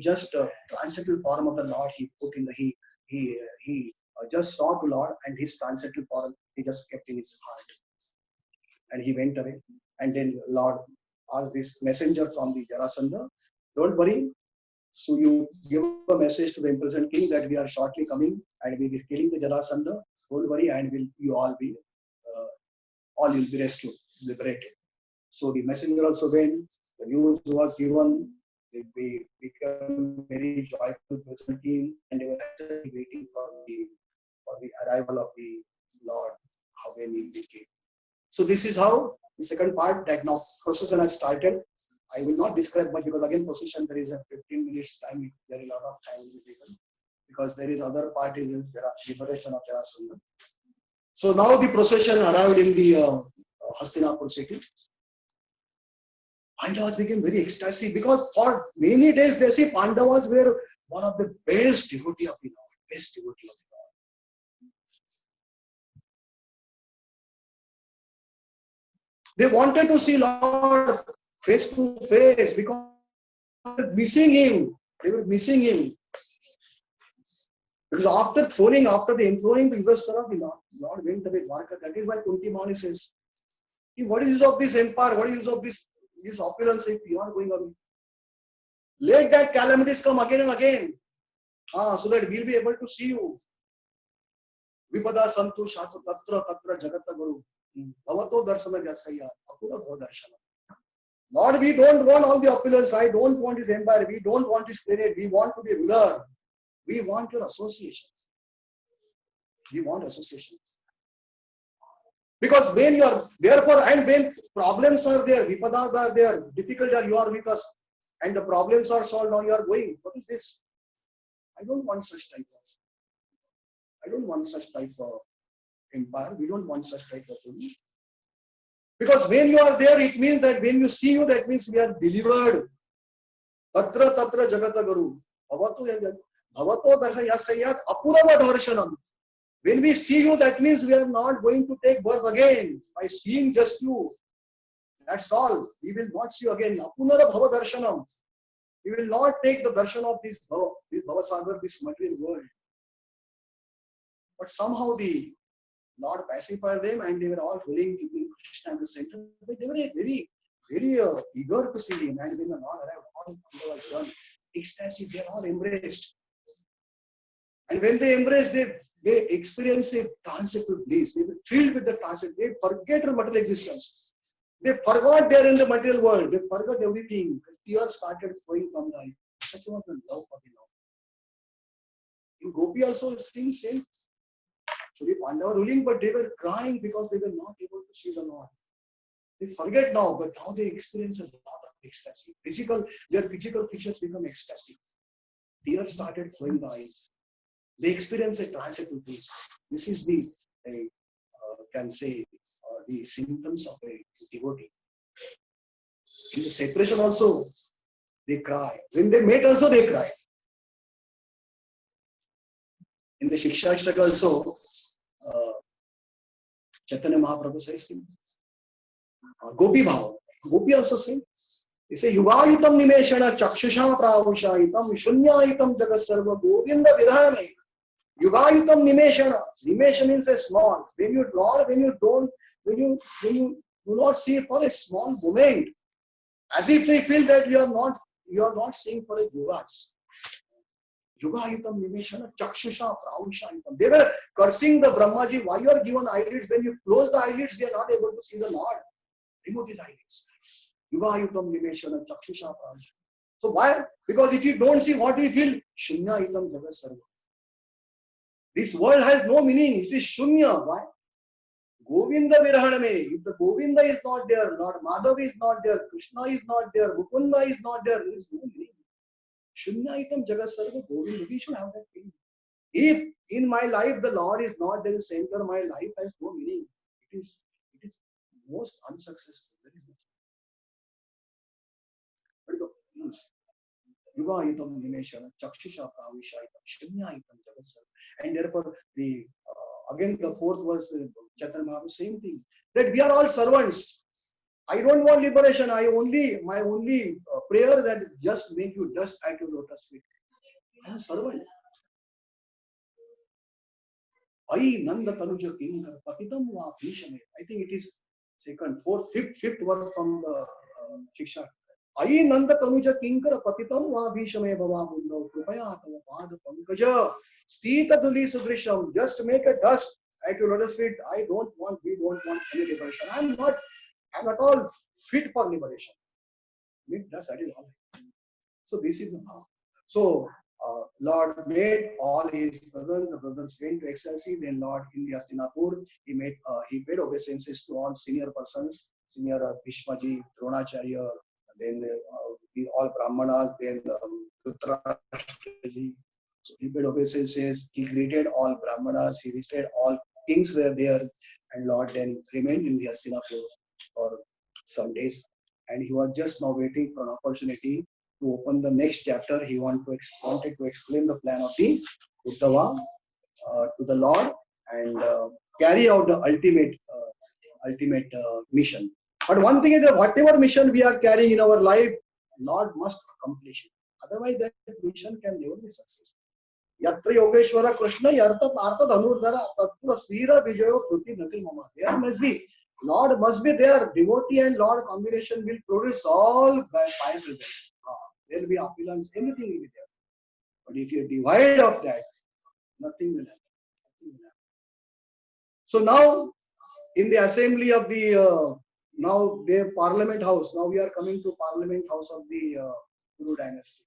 just transcendental form of the Lord. He put in the he just saw to Lord, and his transcendental form he just kept in his heart, and he went away. And then Lord asked this messenger from the Jarasandha, "Don't worry. So you give a message to the imprisoned king that we are shortly coming and we will be killing the Jarasandha. Don't worry, and you all will be rescued, liberated." So the messenger also went. The news was given. They became very joyful imprisoned king, and they were actually waiting for the arrival of the Lord, how when he came. So this is how the second part, that now procession has started. I will not describe much because again procession there is a 15 minutes time. There is a lot of time taken because there is other part is liberation of Jarasandha. So now the procession arrived in the Hastinapur city. Pandavas became very ecstatic because for many days they see Pandavas were one of the best devotee of the Lord, best devotee of the Lord. They wanted to see Lord face to face because they were missing him. They were missing him. Because after the enthroning the Yudhishthira, the Lord went away Dwarka. That is why Kunti Mani says, "What is use of this empire? What is use of this opulence if you are going away? Let that calamities come again and again, so that we'll be able to see you. Vipada santu shastra tatra tatra jagata guru. Bhavato darshana vyasaya apura bhava darshana." Lord, we don't want all the opulence. I don't want his empire. We don't want his planet. We want to be ruler. We want your association. We want association. Because when you are, therefore, and when problems are there, vipadas are there, difficult are, you are with us, and the problems are solved, now you are going. What is this? I don't want such type of empire. We don't want such type of ruling. Because when you are there, it means that when you see you, that means we are delivered. Tatra tatra jagata guru. Bhavato darshan yasayat apurava darshanam. When we see you, that means we are not going to take birth again by seeing just you. That's all. We will not see you again. Apunara bhava darshanam. We will not take the darshan of this bhavasagar, this material world. But somehow the Lord pacified them, and they were all willing to be Krishna in the center. But they were very, very eager to see him. And when the Lord arrived, all was done. Ecstasy, they all embraced. And when they embraced, they experienced a transcendental bliss. They were filled with the transcendental. They forget their material existence. They forgot they are in the material world. They forgot everything. Tears started flowing from the eyes. Such was the love for the Lord. In Gopi also same. So the Pandava ruling, but they were crying because they were not able to see the Lord. They forget now, but now they experience a lot of ecstasy. Their physical features become ecstasy. Tears started flowing the eyes. They experience a transcendental peace. This is the, the symptoms of a devotee. In the separation also, they cry. When they met also, they cry. In the Shiksha Ashtaka also, Chaitanya Mahaprabhu says, Gopi Bhava. Gopi also says, he says, Yugayitam nimeshana chakshusha pravushayitam shunyayitam jagat sarva govinda virhame. Yugayitam nimeshana. Nimeshana means a small. When you do not see for a small moment, as if they feel that you are not seeing for a yugas. Yugayitam nimeshana chakshusha pravushayitam. They were cursing the Brahmaji. Why you are given eyelids? When you close the eyelids, they are not able to see the Lord. Remove these eyelids. Yugayitam nimeshana chakshusha pravushayitam. So why? Because if you don't see what you feel, shunyayitam jagat sarva. This world has no meaning. It is shunya. Why? Govinda Virhaname. If the Govinda is not there, Lord Madhav is not there, Krishna is not there, Mukunda is not there is no meaning. Shunyaitam Jagat Sarva Govinda. We should have that feeling. If in my life the Lord is not there in the center, my life has no meaning. It is most unsuccessful. There is no peace. Yugayitam Nimeshana Chakshusha Pravishaitam Shunyaitam Jagat Sarva. And therefore, again the fourth verse, Chaitanya Mahaprabhu, same thing. That we are all servants. I don't want liberation. My only prayer that just make you dust at your lotus feet. I am a servant. Ai Nanda Tanuja Kinkar Patitam Va Bhishame. I think it is fifth verse from the Shiksha. Ai Nanda Tanuja Kinkar Patitam Va Bhishame Bhava Mundo Krupaya Tava Pada Pankaja Stita Duli Sudrisham. Just make a dust at your lotus feet. We don't want any liberation. I am not at all fit for liberation. Make dust, that is all. So this is the power. So Lord made all his brothers. The brothers went to ecstasy. Then Lord in the Hastinapur, he paid obeisances to all senior persons, senior Bhishmaji, Dronacharya, then all Brahmanas, then Dhritarashtraji. So he paid obeisances. He greeted all Brahmanas. He visited all kings were there, and Lord then remained in the Hastinapur for some days. And he was just now waiting for an opportunity to open the next chapter. He wanted to explain the plan of the Uddhava to the Lord and carry out the ultimate mission. But one thing is that whatever mission we are carrying in our life, Lord must accomplish it. Otherwise, that mission can never be successful. Yatra Yogeshwara Krishna Yarta Partha Dhanurdhara Tattva Sthira Vijayo Kruti Nati Mama. There must be, Lord must be there. Devotee and Lord combination will produce all pious results. There will be opulence, everything will be there. But if you divide of that, nothing will happen. So now, in the assembly of the now their Parliament House. Now we are coming to Parliament House of the Kuru dynasty.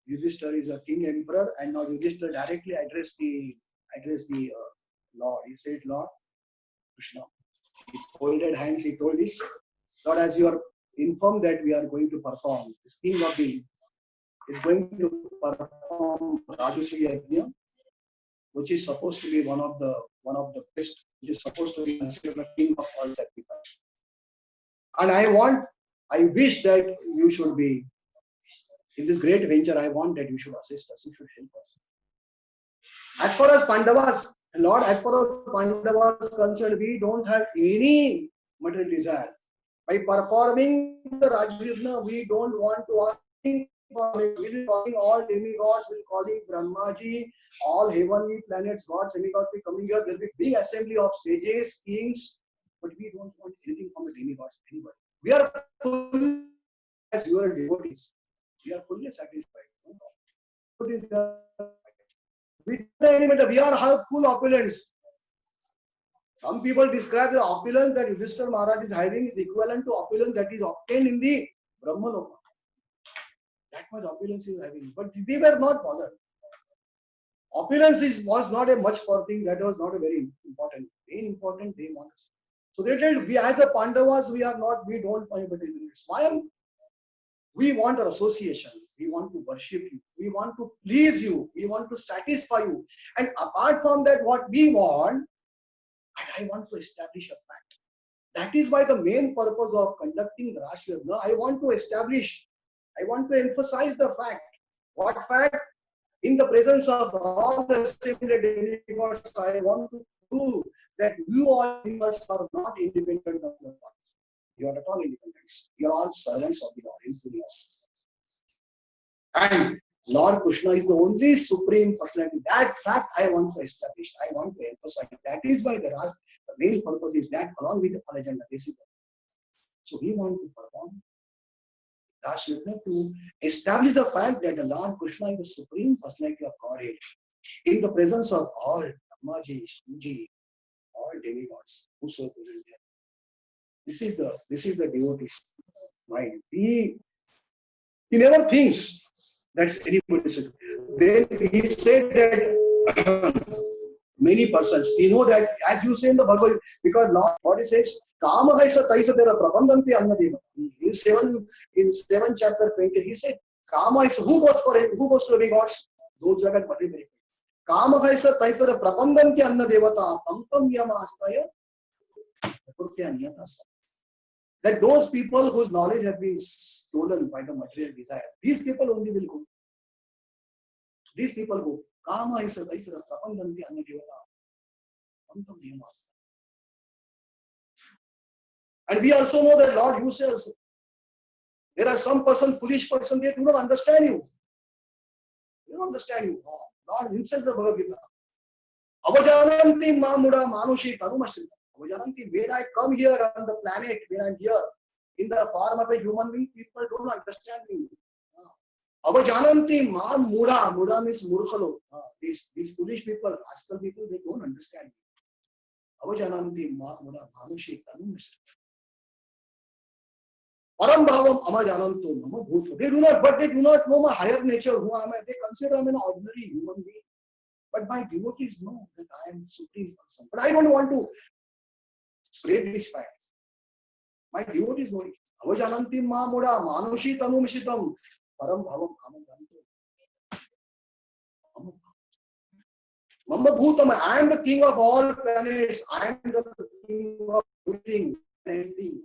Yudhishthira is a king emperor, and now Yudhishthira directly addressed the Lord. He said, Lord Krishna. He folded hands. He told this, Lord, as you are informed that we are going to perform, this king of the is going to perform Rajasuya Yajna, which is supposed to be one of the best. It is supposed to be considered the king of all sacrifice. And I wish that you should be in this great venture. I want that you should assist us. You should help us. As far as Pandavas, Lord, as far as Pandavas concerned, we don't have any material desire. By performing the Rajyajna, we don't want to ask for it. We will calling all demigods, we will calling Brahmaji, all heavenly planets, gods, demigods will coming here. There will be big assembly of sages, kings, but we don't want anything from the demigods, anybody. We are full as your devotees. We are fully satisfied. We are full opulence. Some people describe the opulence that Yudhishthira Maharaj is having is equivalent to opulence that is obtained in the Brahmaloka. That much opulence is having, but they were not bothered. Opulence was not a much for thing. That was not a very important. Very important. They want us. So they tell we as a Pandavas we don't want anybody. Why? We want our association. We want to worship you. We want to please you. We want to satisfy you. And apart from that, what we want, I want to establish a fact. That is why the main purpose of conducting the Rashtriya Yajna, I want to emphasize the fact. What fact? In the presence of all the assembled demigods, I want to prove that you all demigods are not independent of the gods. You are not all independents. You are all servants of the Lord, including us. And Lord Krishna is the only supreme personality. That fact I want to establish. I want to emphasize. That is why the main purpose is that, along with the whole agenda. This is so we want to perform Rashtriya Yajna to establish the fact that the Lord Krishna is the supreme personality of Godhead in the presence of all Brahmaji, Shivji, all demigods who so present there. This is the devotee's mind. He never thinks that's anybody's. Then he said that many persons, you know that as you say in the Bhagavad Gita, because Lord says, Kama haisa taisa tera prabandhanti annadeva. In 7 chapter 20, he said, Kama is who goes for him, who goes to the gods? Those who are very, very. Kama haisa taisa tera prabandhanti annadevata tamtam yamastaya prakrutya niyatasa. That those people whose knowledge have been stolen by the material desire, these people only will go. These people go. Kama is a prapandanti annadevata. And we also know that Lord, you say also, there are some person, foolish person, they do not understand you. They don't understand you. Lord himself the Bhagavad Gita. Avajananti mamuda manushi tanumasita. Avajananti, when I come here on the planet, when I am here in the form of a human being, people don't understand me. Avajananti mamuda. Muda means murkhalo. These foolish people, rascal people, they don't understand me. Avajananti mamuda manushi tanumasita. Param bhavam amajananto mama bhuto. They do not know my higher nature, who am I. They consider I am an ordinary human being. But my devotees know that I am supreme person. But I don't want to spread these facts. My devotees know it. Avajananti mamuda manushi tanumisitam param bhavam amajananto. Mama bhutam. I am the king of all planets. I am the king of everything and everything.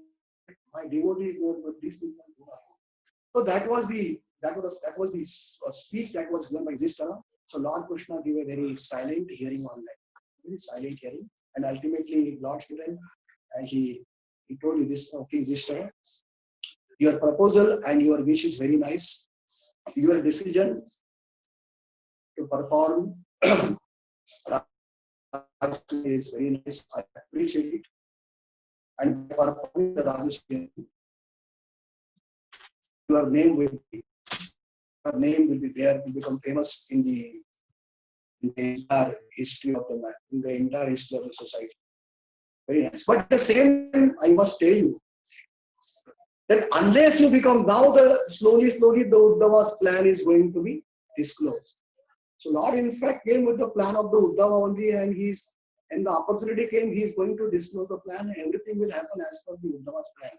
My devotees know, but these people do not know. So that was the speech that was given by Yudhishthira. So Lord Krishna gave a very silent hearing on that, very silent hearing, and ultimately Lord stood and he told Yudhishthira, okay, Yudhishthira, your proposal and your wish is very nice. Your decision to perform is very nice. I appreciate it. And performing the Rajasuya, your name will be there, will become famous in the entire history of the man, in the entire history of the society. Very nice. But at the same time, I must tell you that unless you become, now slowly the Uddhava's plan is going to be disclosed. So Lord in fact came with the plan of the Uddhava only, and the opportunity came, he is going to disclose the plan, and everything will happen as per the Uddhava's plan.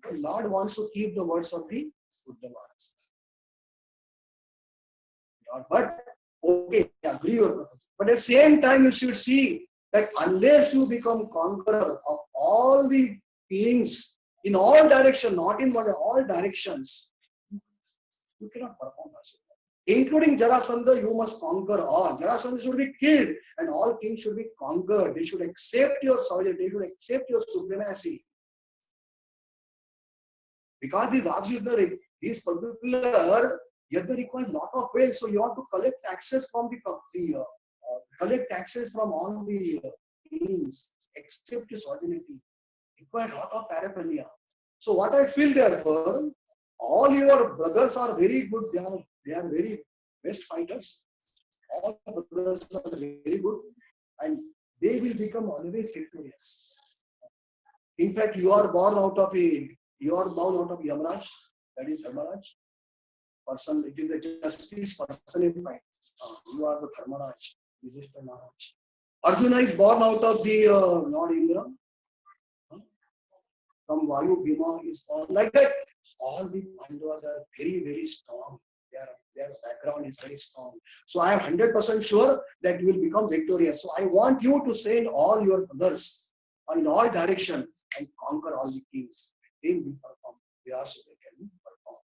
Because Lord wants to keep the words of the Uddhavas. But okay, I agree your purpose. But at the same time, you should see that unless you become conqueror of all the beings in all directions, not in one, all directions, you cannot perform as well. Including Jarasandha, you must conquer all. Jarasandha should be killed, and all kings should be conquered. They should accept your sovereignty, they should accept your supremacy. Because these Yadda, these particular Yadda requires lot of wealth, so you have to collect taxes from collect taxes from all the kings, accept your sovereignty. Require lot of paraphernalia. So what I feel, therefore, all your brothers are very good. They are very best fighters. All the brothers are very good, and they will become always victorious. In fact, you are born out of Yamaraj, that is Dharmaraj. Person, it is the justice personified. You are the Dharmaraj, Yudhishthira Maharaj. Arjuna is born out of the Lord Indra. From Vayu, Bhima is born like that. All the Pandavas are very, very strong. Their background is very strong. So I am 100% sure that you will become victorious. So I want you to send all your brothers in all directions and conquer all the kings. Then we perform. They also can perform.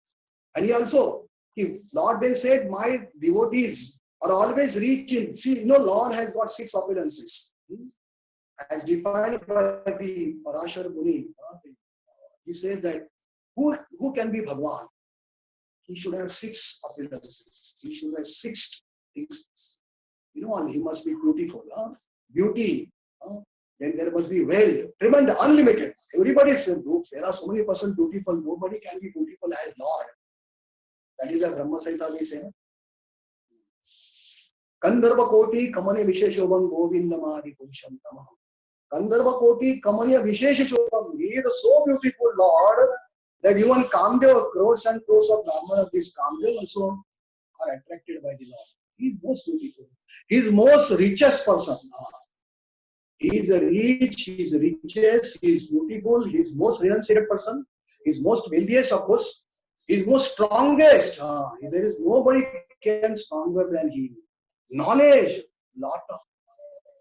And Lord then said, my devotees are always reaching. See, Lord has got 6 opulences. As defined by the Parashar Muni, he says that who can be Bhagwan? He should have 6 opulences. He should have 6 things. And he must be beautiful. Beauty. Then there must be wealth. Tremendous, unlimited. Everybody is there are so many persons beautiful. Nobody can be beautiful as Lord. That is the Brahma Samhita we say. Kandharva Koti Kamane Visheshobam Govindamadi Purusham Tamah. Kandharva Koti Kamane Visheshobam. He is so beautiful Lord that even Kamdev, crores and crores of Brahman of this Kamdev also are attracted by the Lord. He is most beautiful. He is most richest person. He is rich, he is richest, he is beautiful, he is most renunciated person, he is most wealthiest of course, he is most strongest. There is nobody can stronger than he. Knowledge, lot of.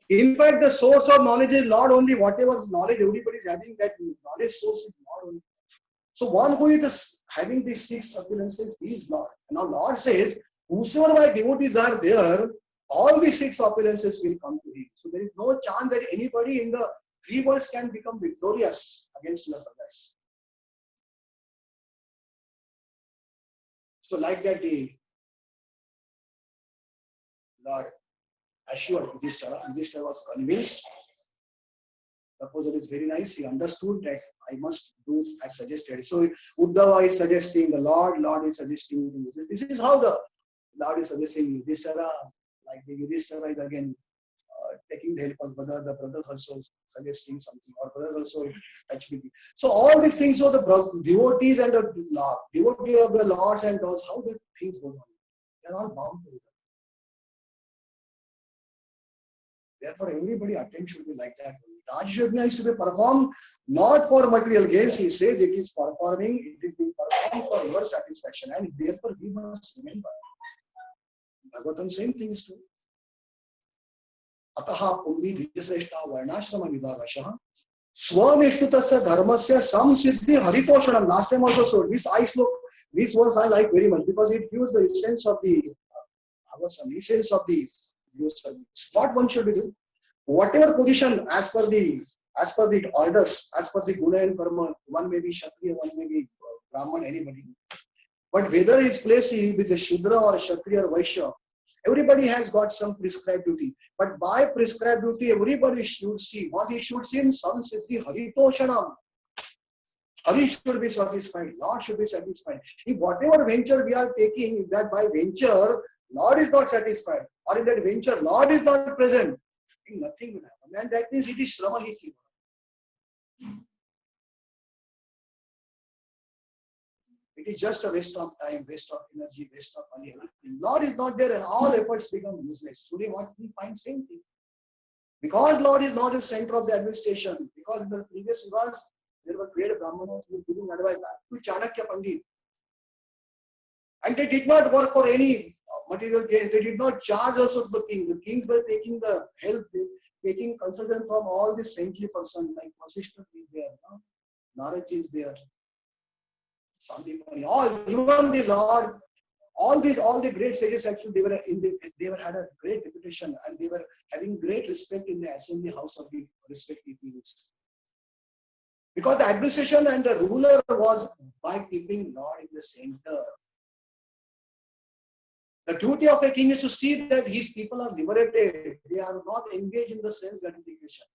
In fact, the source of knowledge is Lord only. Whatever knowledge everybody is having, that knowledge source is Lord only. So one who is having these 6 opulences is Lord. Now Lord says, whosoever my devotees are there, all the 6 opulences will come to him. So there is no chance that anybody in the 3 worlds can become victorious against your brothers. So like that, the Lord assured Yudhishthira. Yudhishthira was convinced. The proposal is very nice. He understood that I must do as suggested. So Uddhava is suggesting the Lord is suggesting. This is how the Lord is suggesting Yudhishthira. Like the Yudhishthira is again taking the help of brother. The brothers also suggesting something, or brothers also touch with you. So all these things, so the devotees and the devotee of the Lords and those, how the things go on. They are all bound to it. Therefore, everybody attempt should be like that. Raj Yajna is to be performed not for material gains. He says it is performing, it is being performed for your satisfaction, and therefore we must remember. Bhagavatam same thing is true. Ataha Pundi Dhyasreshta Varnashrama Vibhavasha Swamishtutasya Dharmasya Samsiddhi Haritoshanam. Last time also showed this verse I like very much because it gives the essence of the essence of the what one should be doing. Whatever position as per the orders, as per the guna and karma, one may be Kshatriya, one may be Brahman, anybody. But whether he is placed with a Shudra or a Kshatriya or Vaishya, everybody has got some prescribed duty. But by prescribed duty, everybody should see what he should see in Samsiddhi Haritoshanam. Hari should be satisfied, Lord should be satisfied. If whatever venture we are taking, if that by venture Lord is not satisfied, or in that venture Lord is not present, nothing will happen. And that means it is Sramahiti. it is just a waste of time, waste of energy, waste of money, everything. Lord is not there and all efforts become useless. Today what we find same thing. Because Lord is not the center of the administration, because in the previous yugas, there were great Brahmanas who were giving advice to Chanakya Pandit. And they did not work for any material gains. They did not charge also to the king. The kings were taking the help, taking consultant from all these saintly persons like Vasishtha is there, Narad is there, Sandipani, all, even the Lord, all the great sages actually they were had a great reputation and they were having great respect in the assembly house of the respective kings. Because the administration and the ruler was by keeping Lord in the center. The duty of a king is to see that his people are liberated. They are not engaged in the sense gratification.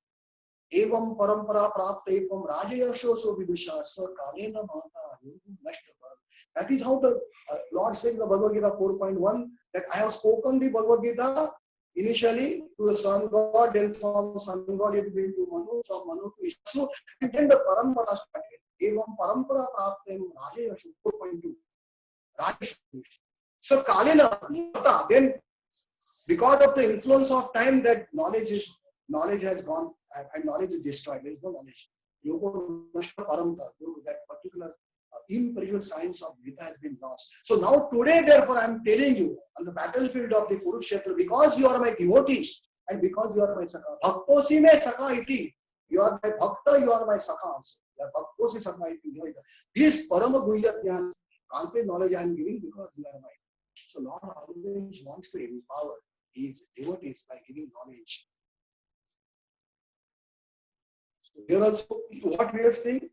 Evam parampara prapta evam rajayasho so vidusha sa kalena mata nashta. That is how the Lord said in the Bhagavad Gita 4.1 that I have spoken the Bhagavad Gita initially to the sun god, then from sun god it went to Manu, from Manu to Vishnu, and then the parampara started. Evam parampara prapta evam rajayasho 4.2. Rajayasho. So Kalena, then because of the influence of time that knowledge has gone and knowledge is destroyed. There is no knowledge. That particular imperial science of Gita has been lost. So now today, therefore, I am telling you on the battlefield of the Kurukshetra, because you are my devotee and because you are my Sakha. Bhaktosi me Sakha iti. You are my Bhakta, you are my Sakha also. You are Bhaktosi Sakha iti. This Parama Guhya Jnana, content knowledge I am giving because you are my. So Lord always wants to empower his devotees by giving knowledge. So here also, what we are saying.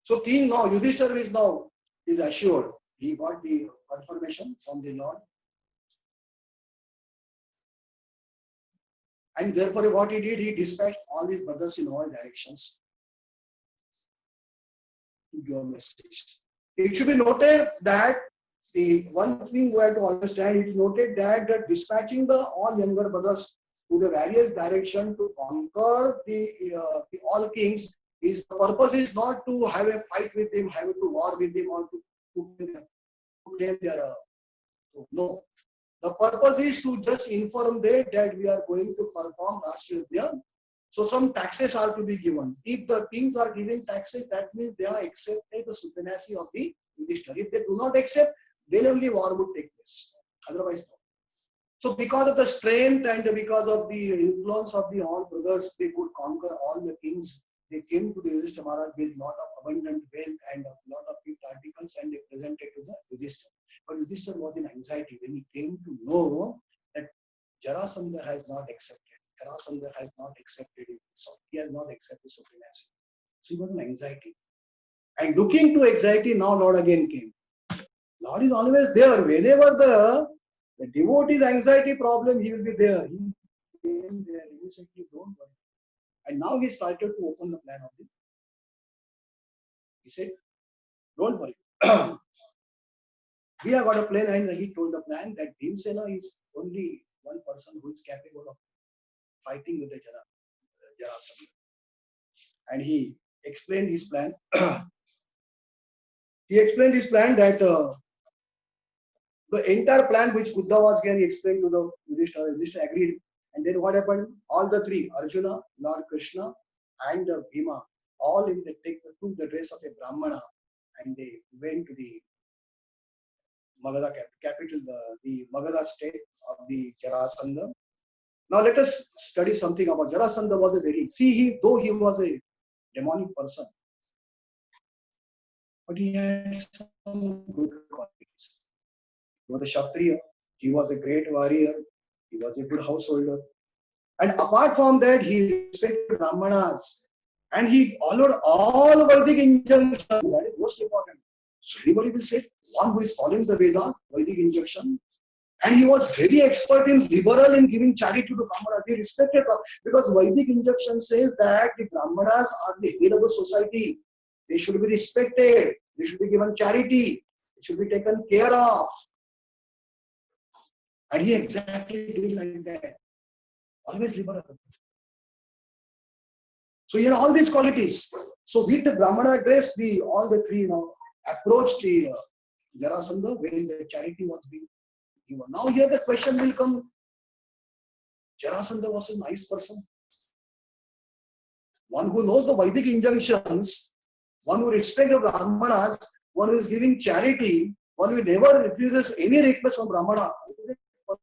So king now, Yudhishthira is assured. He got the confirmation from the Lord. And therefore what he did, he dispatched all his brothers in all directions to give a message. It should be noted that the one thing we have to understand, it is noted that dispatching the all younger brothers to the various directions to conquer the all kings, the purpose is not to have a fight with them, have to war with them, or to claim their no. The purpose is to just inform them that we are going to perform Rashtriya Yajna. So some taxes are to be given. If the kings are giving taxes, that means they are accepting the supremacy of the Yudhishthira. If they do not accept, then only war would take place. Otherwise, no. So because of the strength and because of the influence of the all brothers, they could conquer all the kings. They came to the Yudhishthira Maharaj with lot of abundant wealth and a lot of gift articles, and they presented to the Yudhishthira. But Yudhishthira was in anxiety when he came to know that Jarasandha has not accepted. Jarasandha has not accepted it. So he has not accepted supremacy. So he was in anxiety. And looking to anxiety, now Lord again came. Lord is always there. Whenever the devotee's anxiety problem, he will be there. He came there. He said, don't worry. And now he started to open the plan of him. He said, don't worry. We have got a plan, and he told the plan that Bhimsena is only one person who is capable of fighting with the Jarasandha. And he explained his plan. He explained his plan that the entire plan which Buddha was here, he explained to the Yudhishthira. Yudhishthira agreed. And then what happened? All the three, Arjuna, Lord Krishna, and Bhima, all took the dress of a Brahmana, and they went to the Magadha capital, the Magadha state of the Jarasandha. Now let us study something about Jarasandha. Was a very, though he was a demonic person, but he had some good qualities. He was a Kshatriya, he was a great warrior, he was a good householder. And apart from that, he respected Brahmanas and he followed all Vedic injunctions. That is most important. So everybody will say, one who is following the Vedas, Vedic injunction, and he was very expert in liberal in giving charity to Brahmanas. He respected them because Vedic injunction says that the Brahmanas are the head of the society. They should be respected. They should be given charity. It should be taken care of. And he exactly did like that. Always liberal. So he had all these qualities. So with the Brahmana dress, all the three approached Jarasandha when the charity was being given. Now here the question will come, Jarasandha was a nice person. One who knows the Vedic injunctions, one who respects the Brahmanas, one who is giving charity, one who never refuses any request from Brahmana.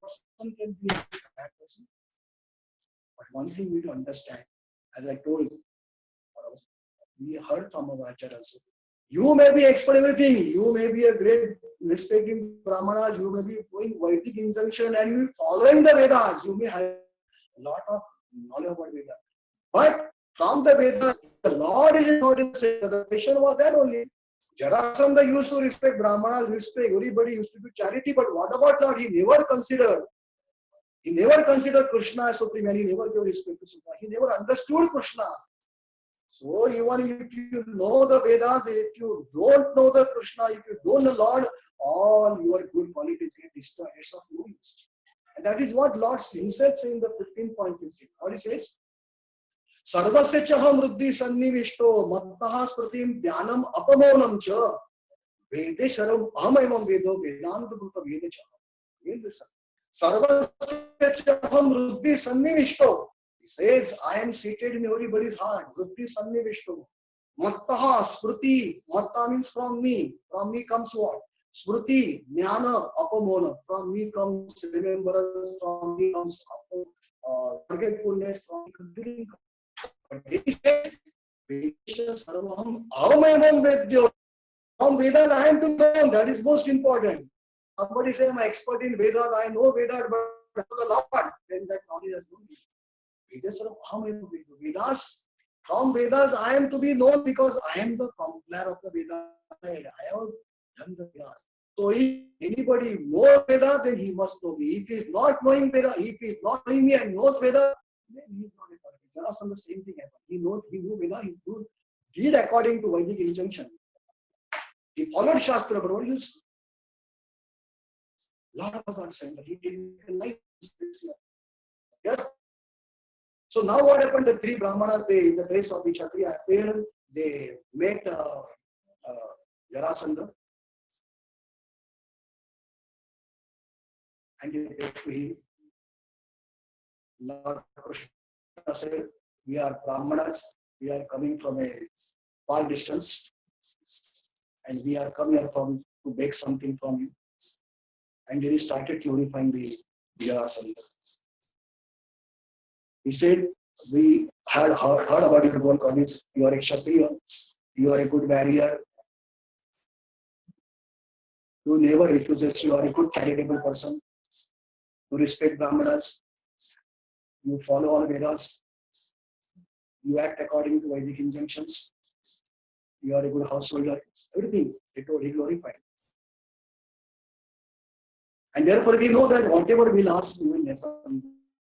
Person can be a bad person. But one thing we need to understand, as I told, we heard from our Acharya also. You may be expert everything. You may be a great respecting Brahmanas. You may be doing Vedic injunction and you following the Vedas. You may have a lot of knowledge about Vedas. But from the Vedas, the Lord is not in the question was that only. Jarasandha used to respect Brahmanas, respect everybody, used to do charity. But what about Lord? He never considered Krishna as supreme and he never gave respect to Krishna. He never understood Krishna. So even if you know the Vedas, if you don't know the Krishna, if you don't know Lord, all your good qualities get destroyed. It's of no use. And that is what Lord himself says in the 15.15. What he says? Sarvasya chaham ruddhi sannivishto mattaha smritim dhyanam apamonam cha vede sharam ahamaimam vedo vedanta bhuta vede chaham. Sarvasya chaham ruddhi sannivishto. He says, I am seated in everybody's heart. Ruddhi sannivishto. Mattaha smriti. Matta means from me. From me comes what? Smriti, jnana, apamona. From me comes remembrance. From me comes forgetfulness. From me comes but he says, from Vedas I am to know. That is most important. Somebody say, I'm an expert in Vedas, I know Vedas, but I know the Lord. Then that knowledge has no meaning. Vedas, from Vedas I am to be known because I am the compiler of the Vedas. I have done the Vedas. So if anybody knows Vedas, then he must know me. If he is not knowing Vedas, if he is not knowing me and knows Vedas, then he is not a person. Jarasandha, the same thing happened. He knew Vedas, he did according to Vedic injunction. He followed Shastra, but what is Lord was not saying that he didn't like this. Yes. So now what happened? The three Brahmanas, they in the place of the Kshatriya appeared, they met Jarasandha and they said to him, Lord Krishna said, we are Brahmanas, we are coming from a far distance and we are come here to beg something from you. And then he started glorifying the Jarasandha. He said, we had heard about your good qualities. You are a Kshatriya, you are a good warrior, you never refuses, you are a good charitable person, you respect Brahmanas, you follow all Vedas, you act according to Vedic injunctions, you are a good householder, everything he glorified. And therefore we know that whatever we'll ask, we will never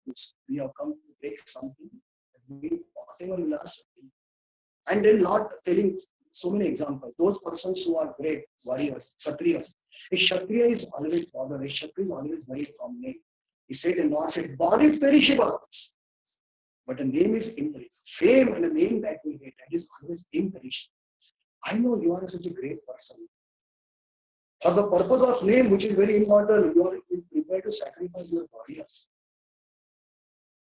lose. We have come to take something, whatever we'll ask. And then Lord telling so many examples. Those persons who are great warriors, Kshatriyas. A Kshatriya is always bothered, a Kshatriya is always very from name. He said, and Lord said, body is perishable, but a name is imperishable. Fame and a name that we get, that is always imperishable. I know you are such a great person. For the purpose of name, which is very important, you are prepared to sacrifice your body.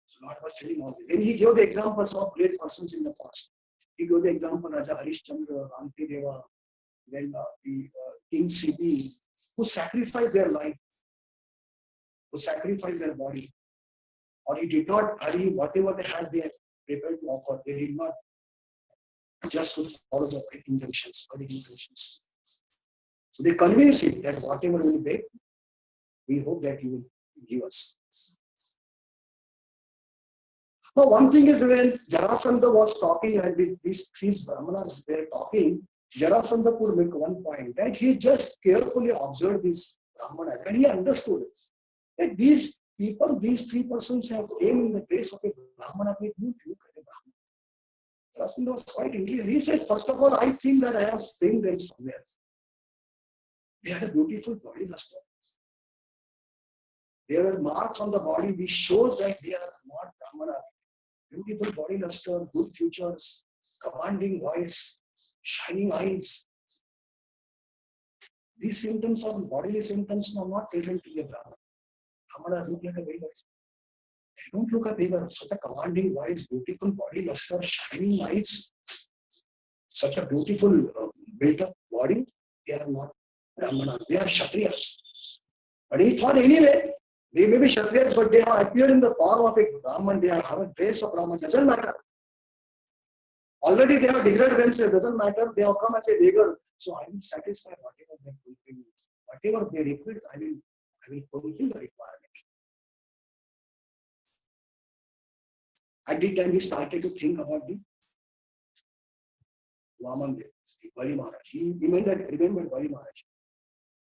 So Lord was telling all this. Then he gave the examples of great persons in the past. He gave the example of Raja Harishchandra, Antideva, then the King Siddhi, who sacrificed their life, who sacrificed their body. Or he did not hurry, whatever they had, they prepared to offer. They did not just to follow the injunctions or the injunctions. So they convinced him that whatever we beg, we hope that you will give us. Now, one thing is when Jarasandha was talking and these three Brahmanas were talking, Jarasandha could make one point that he just carefully observed these Brahmanas and he understood it. That these people, these three persons have came in the place of a Brahmana. Jarasandha was quite angry. He says, first of all, I think that I have seen them somewhere. They had a beautiful body luster. There were marks on the body which shows that they are not Brahmana. Beautiful body luster, good features, commanding voice, shining eyes. These symptoms are bodily symptoms are not present to a Brahman. Brahmana look like a beggar. They don't look a beggar. Such a commanding voice, beautiful body, luster, shining eyes, such a beautiful built-up body. They are not Brahmanas. They are Kshatriyas. But he thought anyway, they may be Kshatriyas, but they have appeared in the form of a Brahman. They have a trace of Brahman. Doesn't matter. Already they have degraded themselves. Doesn't matter. They have come as a beggar. So I will satisfy whatever their fulfillment is. Whatever they request, I will fulfill the requirement. At the time he started to think about the Vaman Dev, the Bali Maharaj. He remembered Bali Maharaj.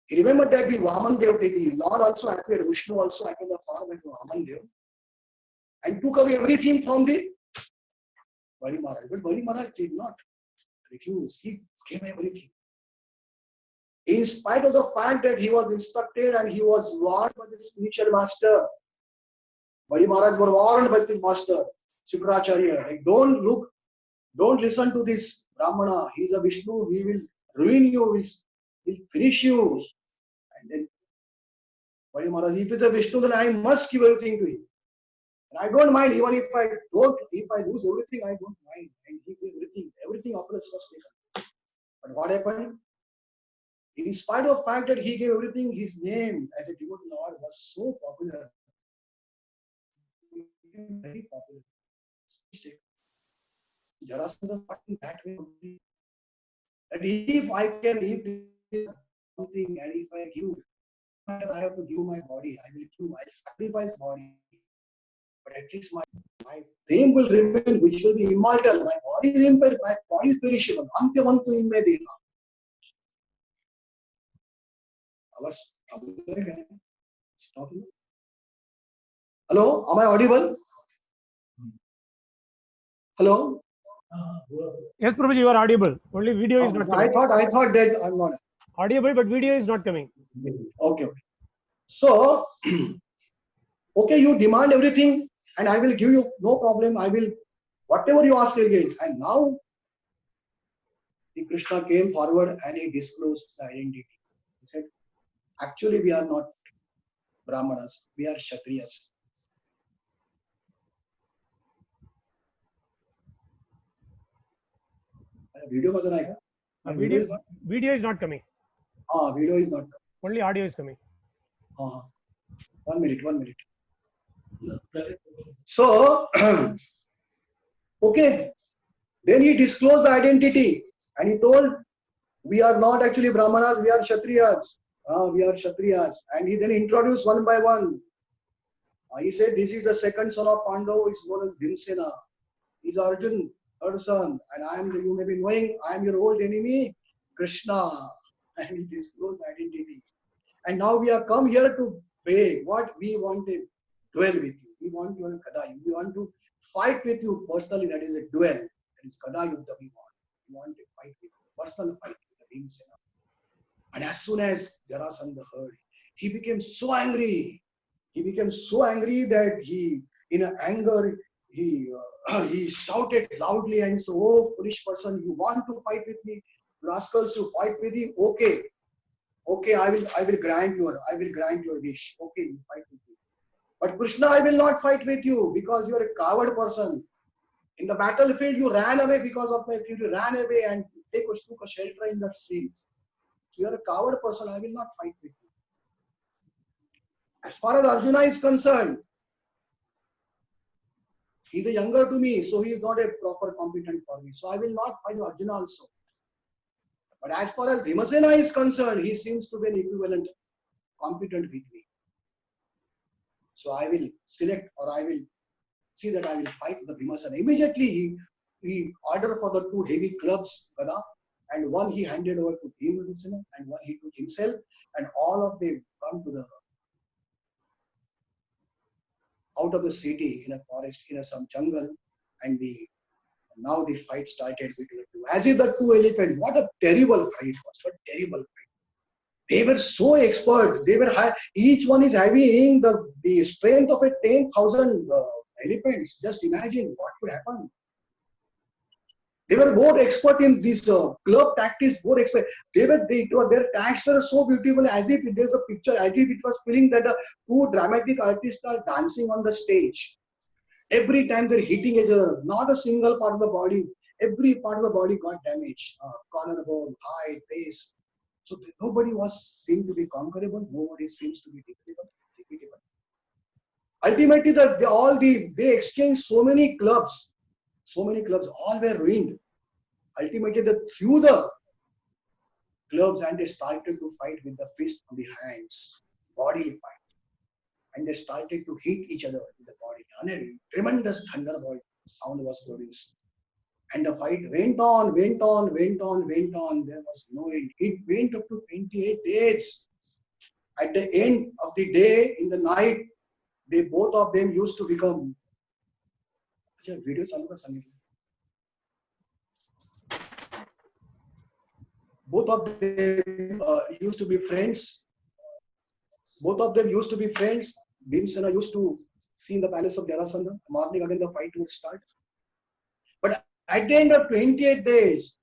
He remembered that the Vaman Dev, the Lord also appeared, Vishnu also appeared in the form of Vaman Dev and took away everything from the Bali Maharaj. But Bali Maharaj did not refuse. He gave everything. In spite of the fact that he was instructed and he was warned by the spiritual master, Bali Maharaj was warned by the master, Shukracharya, like don't listen to this Brahmana, he is a Vishnu, he will ruin you, he will finish you. And then Bali Maharaj, if it's a Vishnu, then I must give everything to him. And I don't mind, even if I lose everything, I don't mind. And he gave everything opulence was taken. But what happened? In spite of the fact that he gave everything, his name as a devotee Lord was so popular. Very popular. Jarasandha thought in that way only. That if I can eat something and if I give, I have to give my body, I'll sacrifice body. But at least my name will remain, which will be immortal. My body is imperishable, my body is perishable. Antyavantu imme deha. Hello, am I audible? Hello? Yes, Prabhuji, you are audible. Only video is not coming. I thought that I'm not audible, but video is not coming. Okay. So, okay, you demand everything and I will give you, no problem. I will, whatever you ask again. And now, the Krishna came forward and he disclosed his identity. He said, actually, we are not Brahmanas, we are Kshatriyas. Video was Video is not coming. Video is not coming. Only audio is coming. 1 minute. So, okay. Then he disclosed the identity and he told, we are not actually Brahmanas, we are Kshatriyas. We are Kshatriyas. And he then introduced one by one. He said, this is the second son of Pandava, it's known as Bhimsena. He's Arjun, third son. And you may be knowing, I am your old enemy, Krishna. And he disclosed identity. And now we have come here to pay what we want to duel with you. We want your Kada. We want to fight with you personally. That is a duel. That is Kada Yuddha we want. We want to fight with you. Personal fight with the Bhimsena. And as soon as Jarasandha heard, he became so angry. He became so angry that he, in anger, he shouted loudly and said, "Oh, foolish person, you want to fight with me? Rascals, to fight with you? Okay, I will grant your wish. Okay, you fight with me. But Krishna, I will not fight with you because you are a coward person. In the battlefield, you ran away because of my fear. You ran away and took a shelter in the streets. So you are a coward person. I will not fight with you. As far as Arjuna is concerned, he is a younger to me, so he is not a proper competent for me. So I will not fight Arjuna also. But as far as Bhimasena is concerned, he seems to be an equivalent, competent with me. So I will select, or I will see that I will fight the Bhimasena. Immediately he ordered for the two heavy clubs, Gada, and one he handed over to Bhimasena and one he took himself, and all of them come to the out of the city in a forest, in some jungle, and now the fight started between the two. As if the two elephants, what a terrible fight was, what a terrible fight. They were so expert, they were each one is having the strength of a 10,000 elephants. Just imagine what could happen. They were both expert in this club tactics, both expert. Their tactics were so beautiful, as if there's a picture, as if it was feeling that the two dramatic artists are dancing on the stage. Every time they're hitting each other, not a single part of the body, every part of the body got damaged. Collarbone, high, face. So nobody was seen to be conquerable, nobody seems to be defeatable. Ultimately, they exchanged so many clubs, all were ruined. Ultimately, they threw the gloves and they started to fight with the fist on the hands, body fight. And they started to hit each other with the body. And a tremendous thunderbolt sound was produced. And the fight went on. There was no end. It went up to 28 days. At the end of the day, in the night, they both of them used to become. Video both of them used to be friends. Bhimsena used to see in the palace of Jarasandha. Morning again, the fight would start. But at the end of 28 days,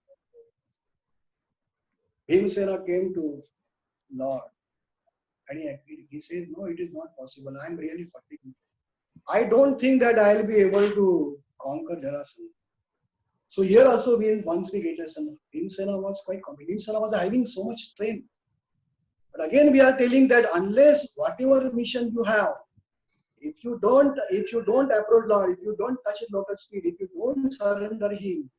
Bhimsena came to Lord. And he says, no, it is not possible. I am really fatigued. I don't think that I will be able to conquer Jarasandha. So here also, once we get lesson, Bhimsena was quite confident. Bhimsena was having so much strength. But again, we are telling that unless whatever mission you have, if you don't approach Lord, if you don't touch His lotus feet, if you don't surrender Him,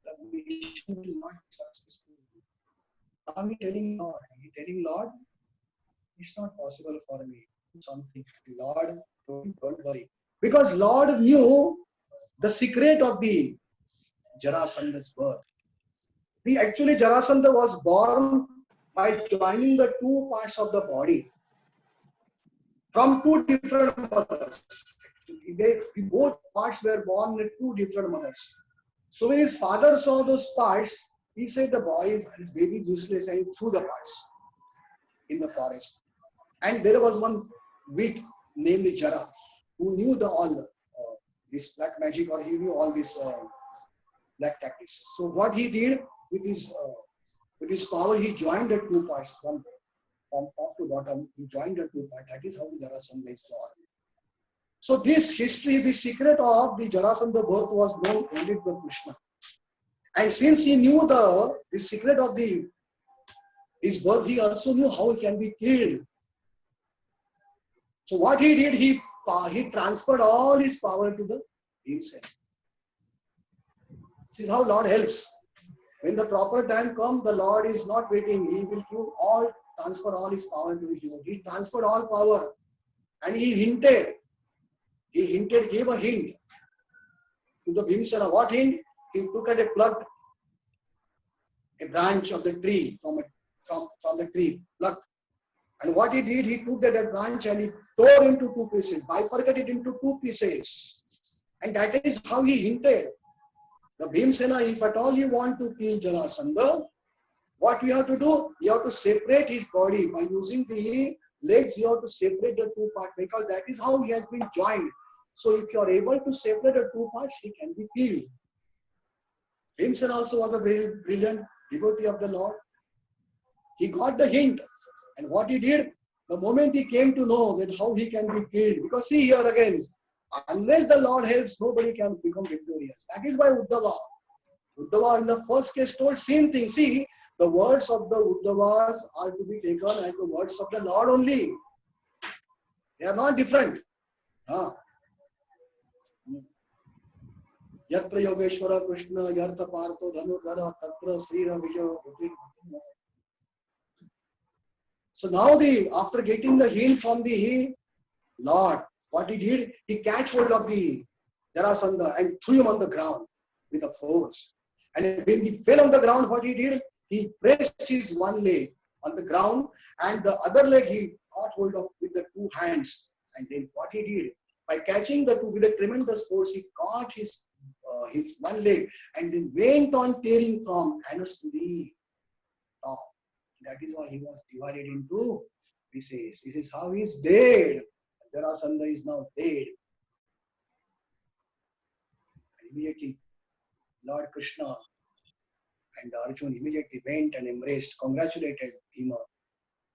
the mission will not be successful. Now He telling Lord, it's not possible for me. Something, Lord, don't worry, because Lord knew the secret of the Jarasandha's birth. Jarasandha was born by joining the two parts of the body from two different mothers. Both parts were born with two different mothers. So when his father saw those parts, he said his baby is useless, and he threw the parts in the forest. And there was one witch named Jara who knew this black magic, or he knew all this black tactics. So what he did with his power, he joined the two parts from top to bottom. He joined the two parts. That is how the Jarasandha is born. So this history, the secret of the Jarasandha birth was known only to Krishna. And since he knew the secret of his birth, he also knew how he can be killed. So what he did, he transferred all his power to the himself. This is how Lord helps. When the proper time comes, the Lord is not waiting. He will transfer all his power to you. He transferred all power, and he hinted. Gave a hint to the Bhimsena. What hint? He took and plucked a branch of the tree from the tree, plucked. And what he did, he took that branch and he tore into two pieces, bifurcated into two pieces. And that is how he hinted. The Bhimsena, if at all you want to kill Jarasandha, what you have to do? You have to separate his body. By using the legs, you have to separate the two parts, because that is how he has been joined. So if you are able to separate the two parts, he can be killed. Bhimsena also was a very brilliant devotee of the Lord. He got the hint. And what he did, the moment he came to know that how he can be killed, because see here again, unless the Lord helps, nobody can become victorious. That is why Uddhava in the first case told same thing. See, the words of the Uddhavas are to be taken as the words of the Lord only. They are not different. Yatra Yogeshwara Krishna Yartha Partho Dhanurdhara Tatra Srira Vijayo. So now after getting the hint from the Lord, what he did, he catch hold of the Jarasandha and threw him on the ground with a force. And when he fell on the ground, what he did, he pressed his one leg on the ground and the other leg he caught hold of with the two hands. And then what he did, by catching the two with a tremendous force, he caught his one leg and then went on tearing from anus to the top. That is why he was divided into pieces. This is how he is dead. Jarasandha is now dead. And immediately Lord Krishna and Arjun immediately went and embraced, congratulated Bhima.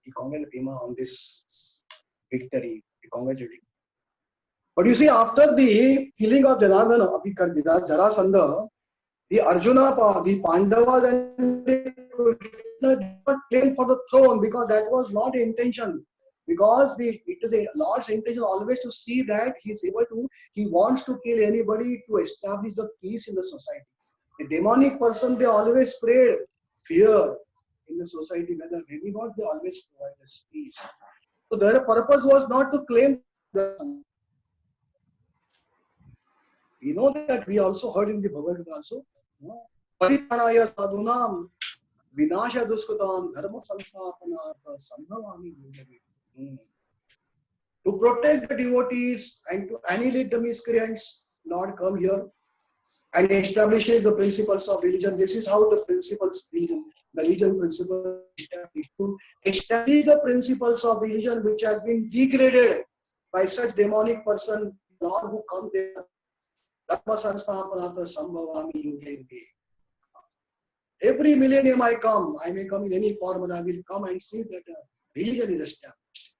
He congratulated Bhima on this victory. He congratulated. But you see, after the killing of Janardana, Jarasandha, the Arjuna, the Pandavas and the Krishna did not claim for the throne because that was not the intention. Because it is the Lord's intention always to see that he wants to kill anybody to establish the peace in the society. A demonic person, they always spread fear in the society, whether maybe not, they always provide us peace. So their purpose was not to claim the. We know that we also heard in the Bhagavad Gita also. Paritanaya sadhunam vinasha duskatam dharma sansthapanartha sambhavami yudhave. To protect the devotees and to annihilate the miscreants, Lord come here and establishes the principles of religion. This is how the religion principle established. To establish the principles of religion which has been degraded by such demonic person, Lord who come there. Dharma sansthapanartha sambhavami yudhave. Every millennium I may come in any form, and I will come and see that religion is established.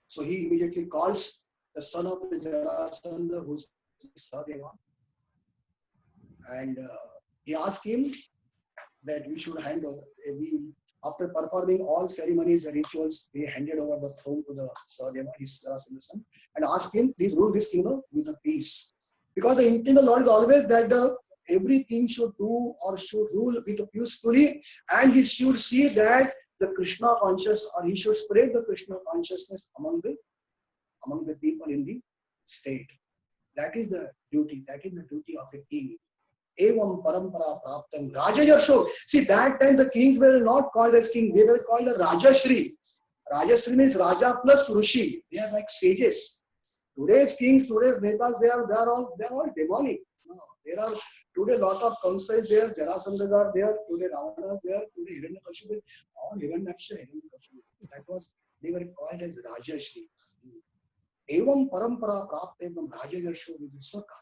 So he immediately calls the son of the Jarasandha, who is Sahadeva, and he asked him that we should hand over. After performing all ceremonies and rituals, they handed over the throne to the Sahadeva, his Jarasandha son, and asked him, please rule this kingdom with a peace. Because the intent of the Lord is always that everything should do or should rule with peacefully, and he should see that the Krishna conscious, or he should spread the Krishna consciousness among the people in the state. That is the duty. That is the duty of a king. Evam parampara praptam Rajayarsho. See, that time the kings were not called as king; they were called a Rajashri. Rajashri means Raja plus Rishi. They are like sages. Today's kings, today's netas, they are all demonic. No, there are today lot of Kamsas there, Jarasandhas are there, today Ravana is there, today Hiranyakashipu, all Hiranyaksha, Hiranyakashipu. They were called as Rajashri. Evam parampara praptam Rajayarsho Vishwaka.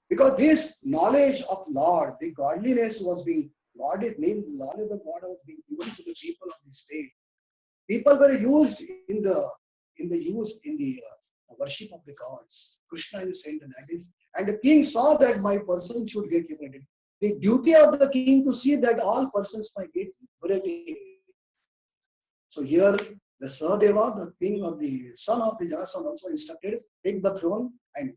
Because this knowledge of Lord, the godliness was being, God is named, the knowledge of God was being given to the people of the state. People were used in the worship of the gods. Krishna is the center, and the king saw that my person should get liberated. The duty of the king to see that all persons might get liberated. So here the Sahadeva, the king of the son of the Jarasandha, also instructed, take the throne and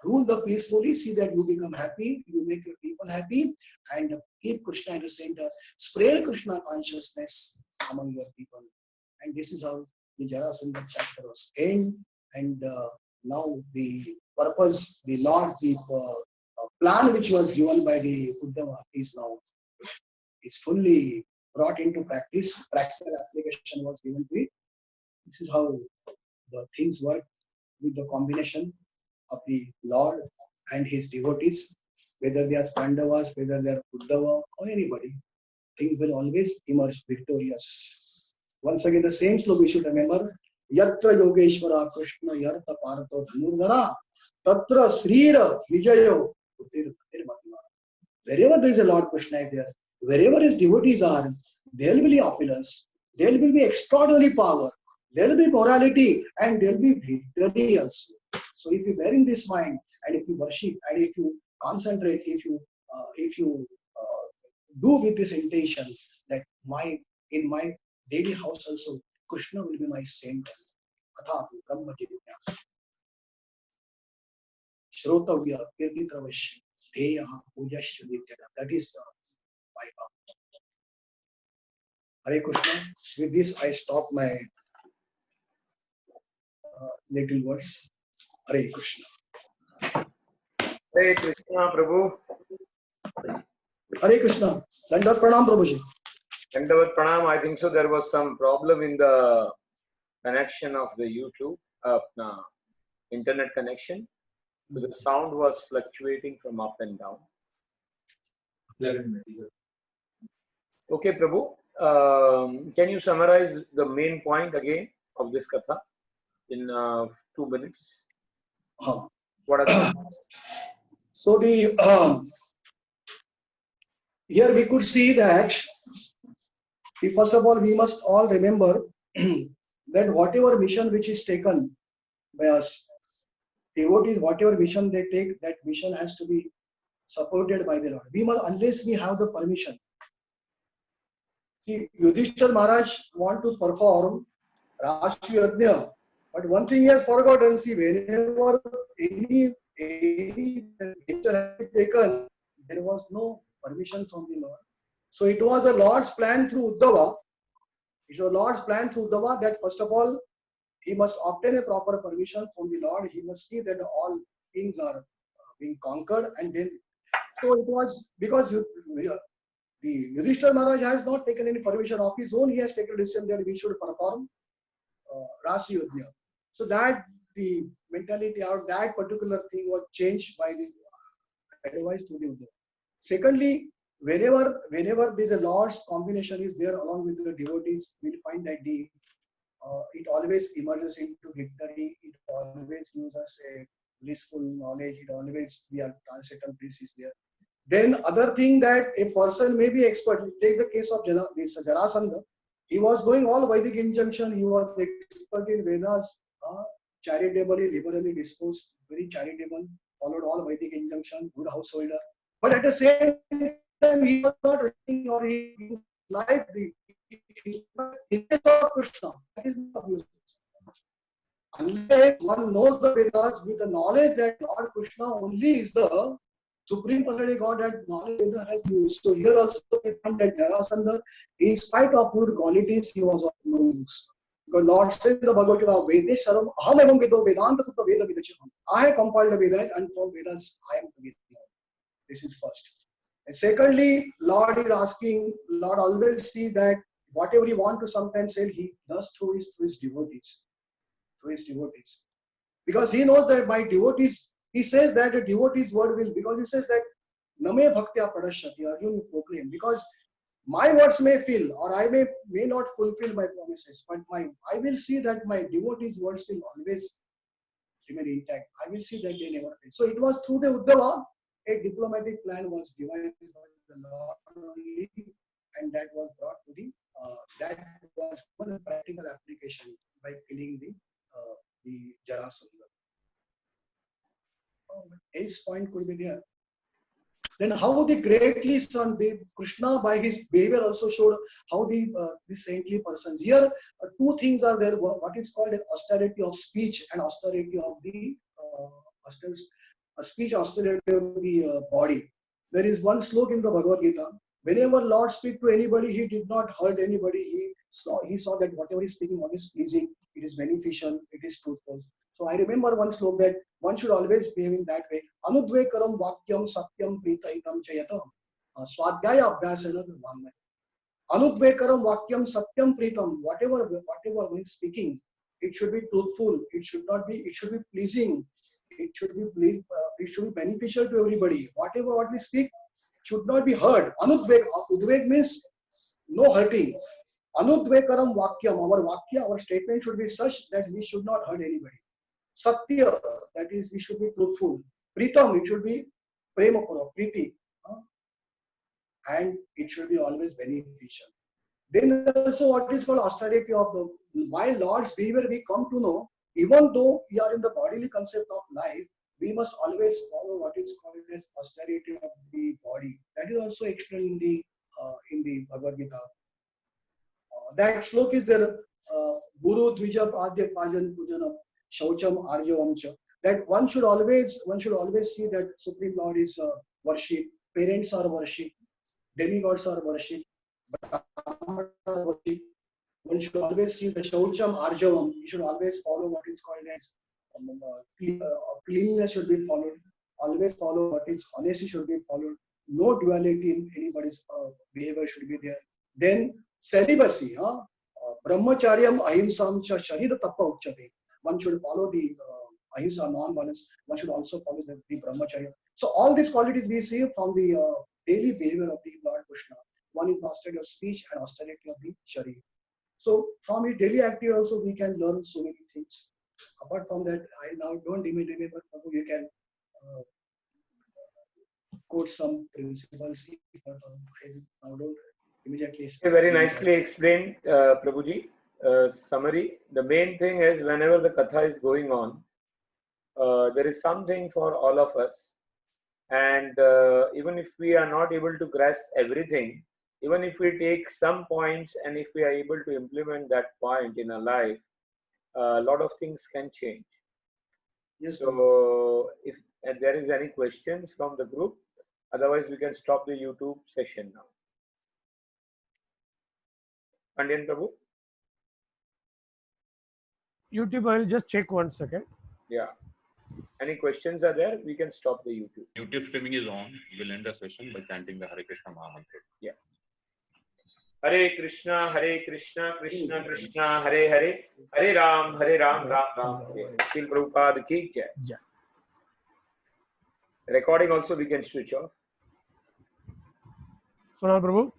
rule the peacefully, see that you become happy, you make your people happy, and keep Krishna at the center, spread Krishna consciousness among your people. And this is how the Jarasandha chapter was end. And now the purpose, the Lord, the plan which was given by the Uddhava is now fully brought into practice. Practical application was given to it. This is how the things work with the combination of the Lord and his devotees, whether they are Pandavas, whether they are Uddhava or anybody, things will always emerge victorious. Once again, the same slow we should remember. Yatra Yogeshwara Krishna Yartha Partho Dhanurdhara Tatra Srira Vijayo Utir Matima. Wherever there is a Lord Krishna is there, wherever his devotees are, there will be opulence, there will be extraordinary power, there will be morality, and there will be victory also. So if you bear in this mind, and if you worship, and if you concentrate, if you do with this intention that in my daily house also, Krishna will be my center. Athatu Brahma Jignasa. Shrotavya Kirtitravashya Deyaha Pujashya Nityada. That is my path. Hare Krishna. With this, I stop my little words. Hare Krishna. Hare Krishna, Prabhu. Hare Krishna. Dandavat Pranam, Prabhuji. Dandavat Pranam. I think so. There was some problem in the connection of the YouTube, internet connection. So the sound was fluctuating from up and down. Okay, Prabhu. Can you summarize the main point again of this katha in 2 minutes? What are the So the here we could see that first of all we must all remember that whatever mission which is taken by us, devotees, whatever mission they take, that mission has to be supported by the Lord. We must, unless we have the permission. See, Yudhishthir Maharaj want to perform Rashtriya Yajna, but one thing he has forgotten. See, whenever any nature had been taken, there was no permission from the Lord. So it was a Lord's plan through Uddhava. It was a Lord's plan through Uddhava that first of all he must obtain a proper permission from the Lord. He must see that all things are being conquered, and then so it was because the Yudhishthir Maharaj has not taken any permission of his own. He has taken a decision that we should perform Rashtriya Yajna. So that the mentality or that particular thing was changed by the advice to the Uddhava. Secondly, whenever there's a Lord's combination is there along with the devotees, we'll find that it always emerges into victory. It always gives us a blissful knowledge. It always we are transcendental bliss is there. Then other thing that a person may be expert. Take the case of Jarasandha. He was doing all Vedic injunction. He was expert in Vedas, charitably, liberally disposed, very charitable, followed all Vedic injunction, good householder. But at the same time, he was not writing or he liked the image of Krishna. That is not useless. Unless one knows the Vedas with the knowledge that Lord Krishna only is the Supreme Personality God, that knowledge Veda has used. So here also we find that Jarasandha, in spite of good qualities, he was of no use. Because Lord says in the Bhagavad Gita, Vedesh Saram, Aham evam Vedo Vedanta Tutta Veda Vidacham. I have compiled the Vedas, and from Vedas I am to be here. This is first. And secondly, Lord is asking, Lord always see that whatever he wants to sometimes say, he does through his devotees. Through his devotees. Because he knows that my devotees, he says that a devotee's word will, because he says that Name Bhaktya Padashyati, Arjuna will proclaim. Because my words may fail, or I may not fulfill my promises, but I will see that my devotees' words will always remain intact. I will see that they never fail. So it was through the Uddhava, a diplomatic plan was devised by the Lord only, and that was brought to that was one practical application by killing the Jarasandha. His point could be there. Then how the greatly son, Krishna by his behavior also showed how the saintly persons. Here two things are there. What is called as austerity of speech and austerity of the speech, austerity of the body. There is one sloka in the Bhagavad Gita. Whenever Lord speak to anybody, he did not hurt anybody. He saw that whatever he is speaking, what is pleasing, it is beneficial, it is truthful. So I remember one sloka that one should always behave in that way. Anudvekaram vakyam satyam pritaitam chayatam swadhyaya abhyasana vangmaya. Anudvekaram vakyam satyam pritam. Whatever we is speaking, it should be truthful. It should be pleasing. It should be beneficial to everybody. Whatever we speak should not be heard. Udvek means no hurting. Anudvekaram vakyam. Our statement should be such that we should not hurt anybody. Satya, that is, we should be truthful. Pritam, it should be prema pura, priti. And it should be always beneficial. Then also what is called austerity of the, by Lord's behavior we come to know, even though we are in the bodily concept of life, we must always follow what is called as austerity of the body. That is also explained in the Bhagavad Gita. That sloka is there, Guru Dvija Padya Pajan Pujanam Shaucham Arjavamcha. That one should always see that Supreme Lord is worshipped, parents are worshipped, demigods are worshipped, Brahmanas are worshipped. One should always see the Shaucham Arjavam. You should always follow what is called as cleanliness should be followed. Always follow what is honesty should be followed. No duality in anybody's behavior should be there. Then celibacy, brahmacharyam ahimsam cha sharira tappa uchyate. One should follow the ahimsa, non-violence. One should also follow the brahmacharya. So all these qualities we see from the daily behavior of the Lord Krishna. One is the austerity of speech and austerity of the sharira. So from his daily activity also we can learn so many things. apart from that, I now don't immediately, but Prabhu, you can quote some principles. But I now don't immediately. Very nicely explained, Prabhuji. Summary. The main thing is whenever the katha is going on, there is something for all of us. And even if we are not able to grasp everything, even if we take some points and if we are able to implement that point in our life, a lot of things can change. Yes. So if there is any questions from the group, otherwise we can stop the YouTube session now. Pandian Prabhu? YouTube, I'll just check 1 second. Yeah. Any questions are there? We can stop the YouTube. YouTube streaming is on. We'll end the session by chanting the Hare Krishna Maha Mantra. Yeah. Hare Krishna, Krishna Krishna, Hare Hare, Hare Ram, Ram Ram. Srila Prabhupada ki jai. Yeah. Recording also we can switch off. Sonal Prabhu.